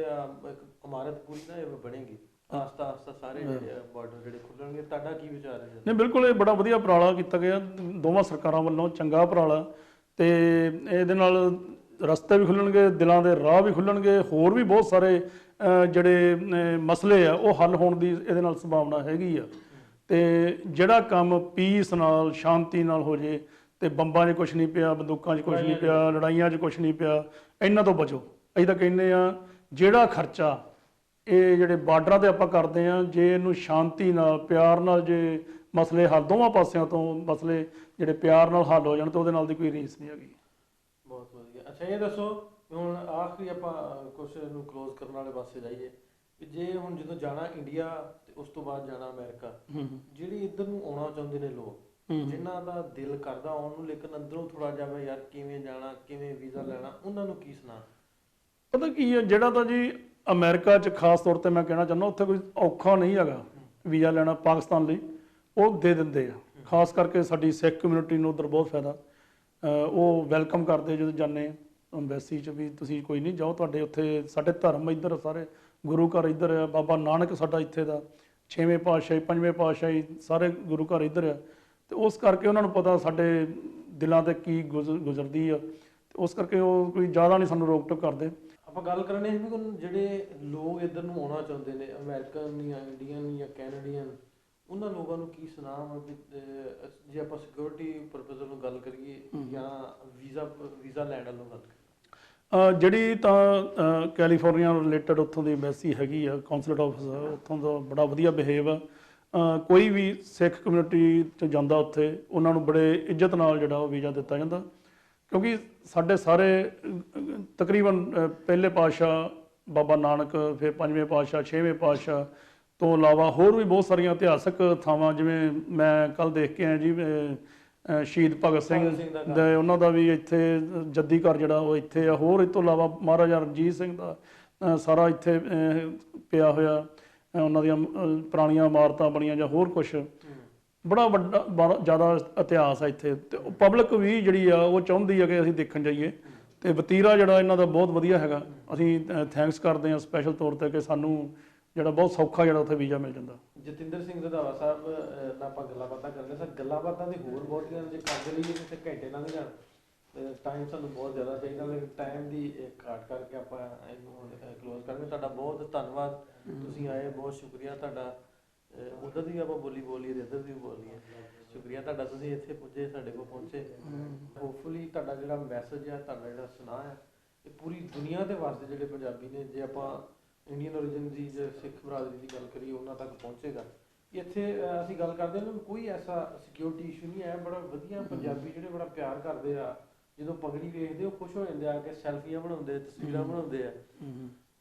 [SPEAKER 1] ਇਮਾਰਤ ਪੂਰੀ ਨਾ ਇਹ ਬਣੇਗੀ ਆਸਤਾ ਆਸਤਾ, ਸਾਰੇ ਜਿਹੜੇ ਬਾਰਡਰ ਜਿਹੜੇ ਖੁੱਲਣਗੇ। ਤੁਹਾਡਾ ਕੀ ਵਿਚਾਰ ਹੈ? ਨਹੀਂ,
[SPEAKER 2] ਬਿਲਕੁਲ ਇਹ ਬੜਾ ਵਧੀਆ ਉਪਰਾਲਾ ਕੀਤਾ ਗਿਆ ਦੋਵਾਂ ਸਰਕਾਰਾਂ ਵੱਲੋਂ, ਚੰਗਾ ਉਪਰਾਲਾ। ਤੇ ਇਹਦੇ ਨਾਲ ਰਸਤੇ ਵੀ ਖੁੱਲਣਗੇ, ਦਿਲਾਂ ਦੇ ਰਾਹ ਵੀ ਖੁੱਲਣਗੇ, ਹੋਰ ਵੀ ਬਹੁਤ ਸਾਰੇ ਜਿਹੜੇ ਮਸਲੇ ਆ ਉਹ ਹੱਲ ਹੋਣ ਦੀ ਇਹਦੇ ਨਾਲ ਸੰਭਾਵਨਾ ਹੈਗੀ ਆ। ਤੇ ਜਿਹੜਾ ਕੰਮ ਪੀਸ ਨਾਲ, ਸ਼ਾਂਤੀ ਨਾਲ ਹੋ ਜੇ, ਤੇ ਬੰਬਾਂ 'ਚ ਕੁਛ ਨਹੀਂ ਪਿਆ, ਬੰਦੂਕਾਂ 'ਚ ਕੁਛ ਨਹੀਂ ਪਿਆ, ਲੜਾਈਆਂ 'ਚ ਕੁਛ ਨਹੀਂ ਪਿਆ, ਇਹਨਾਂ ਤੋਂ ਬਚੋ। ਅਸੀਂ ਤਾਂ ਕਹਿੰਦੇ ਆ ਜਿਹੜਾ ਖਰਚਾ ਇਹ ਜਿਹੜੇ ਬਾਰਡਰਾਂ 'ਤੇ ਆਪਾਂ ਕਰਦੇ ਆ, ਜੇ ਇਹਨੂੰ ਸ਼ਾਂਤੀ ਨਾਲ, ਪਿਆਰ ਨਾਲ, ਜੇ ਮਸਲੇ ਹੱਲ ਦੋਵਾਂ ਪਾਸਿਆਂ ਤੋਂ ਮਸਲੇ ਜਿਹੜੇ ਪਿਆਰ ਨਾਲ ਹੱਲ ਹੋ ਜਾਣ, ਤਾਂ ਉਹਦੇ ਨਾਲ ਦੀ ਕੋਈ ਰੀਸ ਨਹੀਂ ਹੈਗੀ।
[SPEAKER 1] ਬਹੁਤ ਵਧੀਆ। ਅੱਛਾ ਇਹ ਦੱਸੋ, ਹੁਣ ਆਖਰੀ ਆਪਾਂ ਕੁਛ ਨੂੰ ਕਲੋਜ਼ ਕਰਨ ਵਾਲੇ ਪਾਸੇ ਜਾਈਏ, ਕਿ ਜੇ ਹੁਣ ਜਦੋਂ ਜਾਣਾ ਇੰਡੀਆ ਤੇ ਉਸ ਤੋਂ ਬਾਅਦ ਜਾਣਾ ਅਮਰੀਕਾ, ਜਿਹੜੀ ਇੱਧਰ ਨੂੰ ਆਉਣਾ ਚਾਹੁੰਦੇ ਨੇ ਲੋਕ, ਜਿਨ੍ਹਾਂ ਦਾ ਦਿਲ ਕਰਦਾ ਆਉਣ ਨੂੰ, ਲੇਕਿਨ ਅੰਦਰੋਂ ਥੋੜਾ ਜਿਹਾ ਯਾਰ ਕਿਵੇਂ ਜਾਣਾ, ਕਿਵੇਂ ਵੀਜ਼ਾ ਲੈਣਾ, ਉਹਨਾਂ ਨੂੰ ਕੀ ਸੁਣਾ?
[SPEAKER 2] ਪਤਾ ਕੀ ਹੈ, ਜਿਹੜਾ ਤਾਂ ਜੀ ਅਮਰੀਕਾ 'ਚ ਖਾਸ ਤੌਰ ਤੇ ਮੈਂ ਕਹਿਣਾ ਚਾਹੁੰਦਾ, ਉੱਥੇ ਕੋਈ ਔਖਾ ਨਹੀਂ ਹੈਗਾ ਵੀਜ਼ਾ ਲੈਣਾ ਪਾਕਿਸਤਾਨ ਲਈ, ਉਹ ਦੇ ਦਿੰਦੇ ਆ। ਖਾਸ ਕਰਕੇ ਸਾਡੀ ਸਿੱਖ ਕਮਿਊਨਿਟੀ ਨੂੰ ਉੱਧਰ ਬਹੁਤ ਫਾਇਦਾ, ਉਹ ਵੈਲਕਮ ਕਰਦੇ ਜਦੋਂ ਜਾਂਦੇ ਅੰਬੈਸੀ 'ਚ ਵੀ ਤੁਸੀਂ ਕੋਈ ਨਹੀਂ ਜਾਓ, ਤੁਹਾਡੇ ਉੱਥੇ ਸਾਡੇ ਧਰਮ ਇੱਧਰ ਸਾਰੇ ਗੁਰੂ ਘਰ ਇੱਧਰ ਆ, ਬਾਬਾ ਨਾਨਕ ਸਾਡਾ ਇੱਥੇ ਦਾ 6ਵੇਂ ਪਾਤਸ਼ਾਹੀ 5ਵੇਂ ਪਾਤਸ਼ਾਹੀ ਸਾਰੇ ਗੁਰੂ ਘਰ ਇੱਧਰ ਆ। ਤੇ ਉਸ ਕਰਕੇ ਉਹਨਾਂ ਨੂੰ ਪਤਾ ਸਾਡੇ ਦਿਲਾਂ ਤੇ ਕੀ ਗੁਜ਼ਰਦੀ ਆ, ਤੇ ਉਸ ਕਰਕੇ ਉਹ ਕੋਈ ਜ਼ਿਆਦਾ ਨਹੀਂ ਸਾਨੂੰ ਰੋਕ ਟੋਕ ਕਰਦੇ। ਆਪਾਂ ਗੱਲ ਕਰਨੀ ਸੀ ਵੀ ਜਿਹੜੇ ਲੋਕ ਇੱਧਰ ਨੂੰ ਆਉਣਾ ਚਾਹੁੰਦੇ ਨੇ, ਅਮਰੀਕਨ ਜਾਂ ਇੰਡੀਅਨ ਜਾਂ ਕੈਨੇਡੀਅਨ,
[SPEAKER 1] ਉਹਨਾਂ ਲੋਕਾਂ ਨੂੰ ਕੀ ਸੁਨਾਮ ਵੀ ਜੇ ਆਪਾਂ ਸਿਕਿਉਰਿਟੀ ਪਰਪਸ ਨੂੰ ਗੱਲ ਕਰੀਏ ਜਾਂ ਵੀਜ਼ਾ ਲੈਣ ਵੱਲੋਂ ਗੱਲ ਕਰੀਏ?
[SPEAKER 2] ਜਿਹੜੀ ਤਾਂ ਕੈਲੀਫੋਰਨੀਆ ਰਿਲੇਟਡ ਉੱਥੋਂ ਦੀ ਐਮਬੈਸੀ ਹੈਗੀ ਆ, ਕੌਂਸੂਲੇਟ ਆਫਿਸ ਉੱਥੋਂ ਦਾ ਬੜਾ ਵਧੀਆ ਬਿਹੇਵ ਆ। ਕੋਈ ਵੀ ਸਿੱਖ ਕਮਿਊਨਿਟੀ 'ਚ ਜਾਂਦਾ ਉੱਥੇ ਉਹਨਾਂ ਨੂੰ ਬੜੇ ਇੱਜ਼ਤ ਨਾਲ ਜਿਹੜਾ ਉਹ ਵੀਜ਼ਾ ਦਿੱਤਾ ਜਾਂਦਾ, ਕਿਉਂਕਿ ਸਾਡੇ ਸਾਰੇ ਤਕਰੀਬਨ ਪਹਿਲੇ ਪਾਤਸ਼ਾਹ ਬਾਬਾ ਨਾਨਕ, ਫਿਰ ਪੰਜਵੇਂ ਪਾਤਸ਼ਾਹ, ਛੇਵੇਂ ਪਾਤਸ਼ਾਹ ਤੋਂ ਇਲਾਵਾ ਹੋਰ ਵੀ ਬਹੁਤ ਸਾਰੀਆਂ ਇਤਿਹਾਸਕ ਥਾਵਾਂ, ਜਿਵੇਂ ਮੈਂ ਕੱਲ ਦੇਖ ਕੇ ਆਇਆ ਜੀ ਸ਼ਹੀਦ ਭਗਤ ਸਿੰਘ ਦੇ ਉਹਨਾਂ ਦਾ ਵੀ ਇੱਥੇ ਜੱਦੀ ਘਰ ਜਿਹੜਾ ਉਹ ਇੱਥੇ ਆ। ਹੋਰ ਇਸ ਤੋਂ ਇਲਾਵਾ ਮਹਾਰਾਜਾ ਰਣਜੀਤ ਸਿੰਘ ਦਾ ਸਾਰਾ ਇੱਥੇ ਪਿਆ ਹੋਇਆ, ਉਹਨਾਂ ਦੀਆਂ ਪੁਰਾਣੀਆਂ ਇਮਾਰਤਾਂ ਬਣੀਆਂ ਜਾਂ ਹੋਰ ਕੁਛ, ਬੜਾ ਵੱਡਾ ਜ਼ਿਆਦਾ ਇਤਿਹਾਸ ਆ ਇੱਥੇ। ਤੇ ਪਬਲਿਕ ਵੀ ਜਿਹੜੀ ਆ ਉਹ ਚਾਹੁੰਦੀ ਹੈ ਕਿ ਅਸੀਂ ਦੇਖਣ ਜਾਈਏ, ਤੇ ਵਤੀਰਾ ਜਿਹੜਾ ਇਹਨਾਂ ਦਾ ਬਹੁਤ ਵਧੀਆ ਹੈਗਾ। ਅਸੀਂ ਥੈਂਕਸ ਕਰਦੇ ਹਾਂ ਸਪੈਸ਼ਲ ਤੌਰ ਤੇ ਕਿ ਸਾਨੂੰ ਜਿਹੜਾ ਬਹੁਤ ਸੌਖਾ ਜਿਹੜਾ ਉੱਥੇ ਵੀਜ਼ਾ ਮਿਲ ਜਾਂਦਾ।
[SPEAKER 1] ਜਤਿੰਦਰ ਸਿੰਘ ਰੰਧਾਵਾ ਸਾਹਿਬ ਨਾਲ ਆਪਾਂ ਗੱਲਾਂ ਬਾਤਾਂ ਕਰਦੇ ਸਾਂ, ਗੱਲਾਂ ਬਾਤਾਂ ਦੇ ਹੋਰ ਬਹੁਤੀਆਂ ਜੇ ਕਰਦੇ ਰਹੀਏ ਤੇ ਘੰਟੇ ਲੰਘ ਜਾਣ, ਟਾਈਮ ਸਾਨੂੰ ਬਹੁਤ ਜ਼ਿਆਦਾ ਚਾਹੀਦਾ, ਲੇਕਿਨ ਟਾਈਮ ਦੀ ਘਾਟ ਕਰਕੇ ਆਪਾਂ ਇਹਨੂੰ ਕਲੋਜ਼ ਕਰਾਂਗੇ। ਤੁਹਾਡਾ ਬਹੁਤ ਧੰਨਵਾਦ, ਤੁਸੀਂ ਆਏ, ਬਹੁਤ ਸ਼ੁਕਰੀਆ ਤੁਹਾਡਾ। ਉਧਰ ਦੀ ਆਪਾਂ ਬੋਲੀਏ ਤੇ ਇੱਧਰ ਦੀ ਵੀ ਬੋਲੀਏ, ਸ਼ੁਕਰੀਆ ਤੁਹਾਡਾ, ਤੁਸੀਂ ਇੱਥੇ ਪੁੱਜੇ, ਸਾਡੇ ਕੋਲ ਪਹੁੰਚੇ। ਹੋਪਫੁਲੀ ਤੁਹਾਡਾ ਜਿਹੜਾ ਮੈਸੇਜ ਹੈ, ਤੁਹਾਡਾ ਜਿਹੜਾ ਸੁਨਾਹ ਹੈ, ਇਹ ਪੂਰੀ ਦੁਨੀਆ ਦੇ ਵਾਸਤੇ ਜਿਹੜੇ ਪੰਜਾਬੀ ਨੇ, ਜੇ ਆਪਾਂ ਇੰਡੀਅਨ ਓਰੀਜਨ ਦੀ ਜੇ ਸਿੱਖ ਬਰਾਦਰੀ ਦੀ ਗੱਲ ਕਰੀਏ, ਉਹਨਾਂ ਤੱਕ ਪਹੁੰਚੇਗਾ। ਇੱਥੇ ਅਸੀਂ ਗੱਲ ਕਰਦੇ ਹਾਂ, ਕੋਈ ਐਸਾ ਸਿਕਿਉਰਿਟੀ ਇਸ਼ੂ ਨਹੀਂ ਹੈ, ਬੜਾ ਵਧੀਆ ਪੰਜਾਬੀ ਜਿਹੜੇ ਬੜਾ ਪਿਆਰ ਕਰਦੇ ਆ, ਜਦੋਂ ਪਗੜੀ ਵੇਖਦੇ ਉਹ ਖੁਸ਼ ਹੋ ਜਾਂਦੇ ਆ ਕਿ ਸੈਲਫੀਆਂ ਬਣਾਉਂਦੇ, ਤਸਵੀਰਾਂ ਬਣਾਉਂਦੇ ਆ।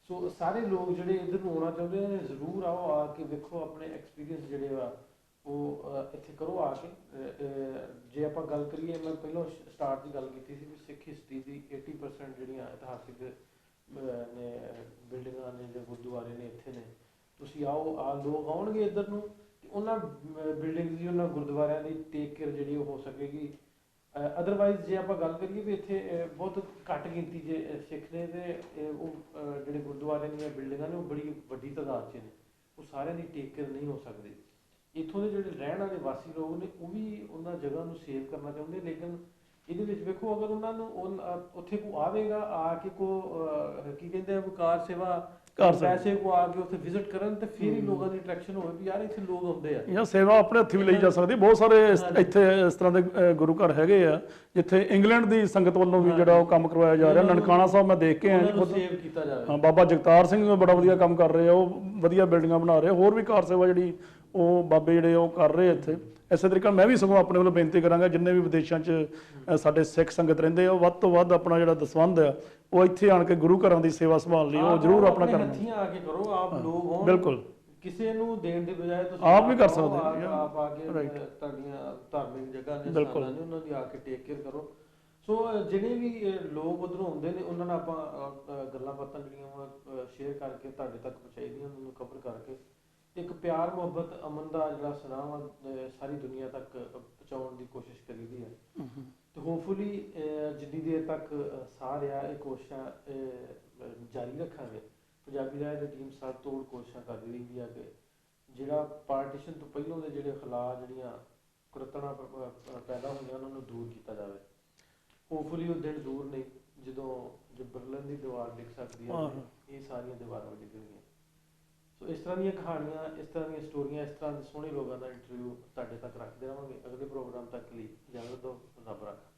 [SPEAKER 1] ਸੋ ਸਾਰੇ ਲੋਕ ਜਿਹੜੇ ਇੱਧਰ ਨੂੰ ਆਉਣਾ ਚਾਹੁੰਦੇ ਨੇ, ਜ਼ਰੂਰ ਆਓ, ਆ ਕੇ ਵੇਖੋ, ਆਪਣੇ ਐਕਸਪੀਰੀਅੰਸ ਜਿਹੜੇ ਆ ਉਹ ਇੱਥੇ ਕਰੋ ਆ ਕੇ। ਜੇ ਆਪਾਂ ਗੱਲ ਕਰੀਏ, ਮੈਂ ਪਹਿਲਾਂ ਸਟਾਰਟ ਦੀ ਗੱਲ ਕੀਤੀ ਸੀ ਵੀ ਸਿੱਖ ਹਿਸਟਰੀ ਦੀ 80% ਜਿਹੜੀਆਂ ਇਤਿਹਾਸਿਕ ਨੇ ਬਿਲਡਿੰਗਾਂ ਨੇ ਜਾਂ ਗੁਰਦੁਆਰੇ ਨੇ ਇੱਥੇ ਨੇ। ਤੁਸੀਂ ਆਓ, ਲੋਕ ਆਉਣਗੇ ਇੱਧਰ ਨੂੰ, ਤੇ ਉਹਨਾਂ ਬਿਲਡਿੰਗ ਦੀ, ਉਹਨਾਂ ਗੁਰਦੁਆਰਿਆਂ ਦੀ ਟੇਕ ਕੇਅਰ ਜਿਹੜੀ ਉਹ ਹੋ ਸਕੇਗੀ। ਅਦਰਵਾਈਜ਼ ਜੇ ਆਪਾਂ ਗੱਲ ਕਰੀਏ ਵੀ ਇੱਥੇ ਬਹੁਤ ਘੱਟ ਗਿਣਤੀ ਜੇ ਸਿੱਖ ਨੇ, ਤੇ ਉਹ ਜਿਹੜੇ ਗੁਰਦੁਆਰੇ ਦੀਆਂ ਬਿਲਡਿੰਗਾਂ ਨੇ ਉਹ ਬੜੀ ਵੱਡੀ ਤਾਦਾਦ 'ਚ ਨੇ, ਉਹ ਸਾਰਿਆਂ ਦੀ ਟੇਕ ਕੇਅਰ ਨਹੀਂ ਹੋ ਸਕਦੀ। ਇੱਥੋਂ ਦੇ ਜਿਹੜੇ ਰਹਿਣ ਵਾਲੇ ਵਾਸੀ ਲੋਕ ਨੇ ਉਹ ਵੀ ਉਹਨਾਂ ਜਗ੍ਹਾ ਨੂੰ ਸੇਵ ਕਰਨਾ ਚਾਹੁੰਦੇ, ਲੇਕਿਨ ਇਹਦੇ ਵਿੱਚ ਵੇਖੋ, ਅਗਰ ਉਹਨਾਂ ਨੂੰ ਉੱਥੇ ਕੋ ਆਵੇਗਾ, ਆ ਕੇ ਕੀ ਕਹਿੰਦੇ ਆ, ਕਾਰ ਸੇਵਾ ਪੈਸੇ ਕੋ ਆ ਕੇ ਉੱਥੇ ਵਿਜ਼ਿਟ ਕਰਨ, ਤੇ ਫਿਰ ਹੀ ਲੋਕਾਂ ਦੀ ਅਟਰੈਕਸ਼ਨ ਹੋਵੇ ਵੀ ਯਾਰ ਇੱਥੇ ਲੋਕ ਆਉਂਦੇ ਆ, ਜਾਂ
[SPEAKER 2] ਸੇਵਾ ਆਪਣੇ ਹੱਥੀਂ ਵੀ ਲਈ ਜਾ ਸਕਦੀ। ਬਹੁਤ ਸਾਰੇ ਇੱਥੇ ਇਸ ਤਰ੍ਹਾਂ ਦੇ ਗੁਰੂ ਘਰ ਹੈਗੇ ਆ ਜਿੱਥੇ ਇੰਗਲੈਂਡ ਦੀ ਸੰਗਤ ਵੱਲੋਂ ਵੀ ਜਿਹੜਾ ਉਹ ਕੰਮ ਕਰਵਾਇਆ ਜਾ ਰਿਹਾ। ਨਨਕਾਣਾ ਸਾਹਿਬ ਮੈਂ ਦੇਖ ਕੇ ਆਇਆ,
[SPEAKER 1] ਸੇਵ ਕੀਤਾ ਜਾਵੇ।
[SPEAKER 2] ਬਾਬਾ ਜਗਤਾਰ ਸਿੰਘ ਬੜਾ ਵਧੀਆ ਕੰਮ ਕਰ ਰਹੇ ਆ, ਉਹ ਵਧੀਆ ਬਿਲਡਿੰਗਾਂ ਬਣਾ ਰਹੇ। ਹੋਰ ਵੀ ਕਾਰ ਸੇਵਾ ਜਿਹੜੀ ਉਹ ਬਾਬੇ ਜਿਹੜੇ ਉਹ ਕਰ ਰਹੇ ਇੱਥੇ। ਇਸੇ ਤਰੀਕੇ ਮੈਂ ਵੀ ਸਗੋਂ ਆਪਣੇ ਵੱਲੋਂ ਬੇਨਤੀ ਕਰਾਂਗਾ, ਜਿੰਨੇ ਵੀ ਵਿਦੇਸ਼ਾਂ 'ਚ ਸਾਡੇ ਸਿੱਖ ਸੰਗਤ ਰਹਿੰਦੇ ਆ, ਉਹ ਵੱਧ ਤੋਂ ਵੱਧ ਆਪਣਾ ਜਿਹੜਾ ਦਸਵੰਧ ਆ ਉਹ ਇੱਥੇ ਆਣ ਕੇ ਗੁਰੂ ਘਰਾਂ ਦੀ ਸੇਵਾ ਸੰਭਾਲ ਲਈ ਉਹ ਜ਼ਰੂਰ ਆਪਣਾ ਕਰਨਾ।
[SPEAKER 1] ਹੱਥੀਂ ਆ ਕੇ ਕਰੋ, ਆਪ ਲੋਕ ਹੋਣ,
[SPEAKER 2] ਬਿਲਕੁਲ,
[SPEAKER 1] ਕਿਸੇ ਨੂੰ ਦੇਣ ਦੇ ਬਜਾਏ ਤੁਸੀਂ
[SPEAKER 2] ਆਪ ਵੀ ਕਰ ਸਕਦੇ ਹੋ।
[SPEAKER 1] ਆਪ ਆ ਕੇ ਤੁਹਾਡੀਆਂ ਧਾਰਮਿਕ ਜਗ੍ਹਾ ਨੇ, ਸਥਾਨਾਂ ਨੇ, ਉਹਨਾਂ ਦੀ ਆ ਕੇ ਟੇਕ ਕੇਅਰ ਕਰੋ। ਸੋ ਜਿਹੜੇ ਵੀ ਲੋਕ ਉੱਧਰੋਂ ਆਉਂਦੇ ਨੇ, ਉਹਨਾਂ ਨਾਲ ਆਪਾਂ ਗੱਲਾਂ ਬਾਤਾਂ ਜਿਹੜੀਆਂ ਸ਼ੇਅਰ ਕਰਕੇ ਤੁਹਾਡੇ ਤੱਕ ਪਹੁੰਚਾਈ ਦੀਆਂ, ਉਹਨਾਂ ਨੂੰ ਕਵਰ ਕਰਕੇ ਇੱਕ ਪਿਆਰ ਮੁਹੱਬਤ ਅਮਨ ਦਾ ਜਿਹੜਾ ਸੁਨਾਹ ਸਾਰੀ ਦੁਨੀਆ ਤੱਕ ਪਹੁੰਚਾਉਣ ਦੀ ਕੋਸ਼ਿਸ਼ ਕਰੀਦੀ ਹੈ। ਤੇ ਹੋਪਫੁਲੀ ਜਿੰਨੀ ਦੇਰ ਤੱਕ ਸਾਹ ਰਿਹਾ, ਇਹ ਕੋਸ਼ਿਸ਼ਾਂ ਜਾਰੀ ਰੱਖਾਂਗੇ। ਪੰਜਾਬੀ ਰਾਜ ਦੀ ਟੀਮ ਸਭ ਤੋੜ ਕੋਸ਼ਿਸ਼ਾਂ ਕਰਦੀ ਰਹਿੰਦੀ ਹੈ ਕਿ ਜਿਹੜਾ ਪਾਰਟੀਸ਼ਨ ਤੋਂ ਪਹਿਲਾਂ ਦੇ ਜਿਹੜੇ ਹਾਲਾਤ, ਜਿਹੜੀਆਂ ਕੁੜਤਣਾ ਪੈਦਾ ਹੋਈਆਂ, ਉਹਨਾਂ ਨੂੰ ਦੂਰ ਕੀਤਾ ਜਾਵੇ। ਹੋਪਫੁਲੀ ਉਹ ਦਿਨ ਦੂਰ ਨਹੀਂ ਜਦੋਂ ਬਰਲਿਨ ਦੀ ਦੀਵਾਰ ਡਿੱਗ ਸਕਦੀ ਹੈ, ਇਹ ਸਾਰੀਆਂ ਦੀਵਾਰਾਂ ਵੀ ਡਿੱਗਣਗੀਆਂ। ਸੋ ਇਸ ਤਰ੍ਹਾਂ ਦੀਆਂ ਕਹਾਣੀਆਂ, ਇਸ ਤਰ੍ਹਾਂ ਦੀਆਂ ਸਟੋਰੀਆਂ, ਇਸ ਤਰ੍ਹਾਂ ਦੇ ਸੋਹਣੇ ਲੋਕਾਂ ਦਾ ਇੰਟਰਵਿਊ ਤੁਹਾਡੇ ਤੱਕ ਰੱਖਦੇ ਰਹਾਂਗੇ। ਅਗਲੇ ਪ੍ਰੋਗਰਾਮ ਤੱਕ ਲਈ ਇਜਾਜ਼ਤ ਦਿਓ, ਰੱਬ ਰੱਖਾ।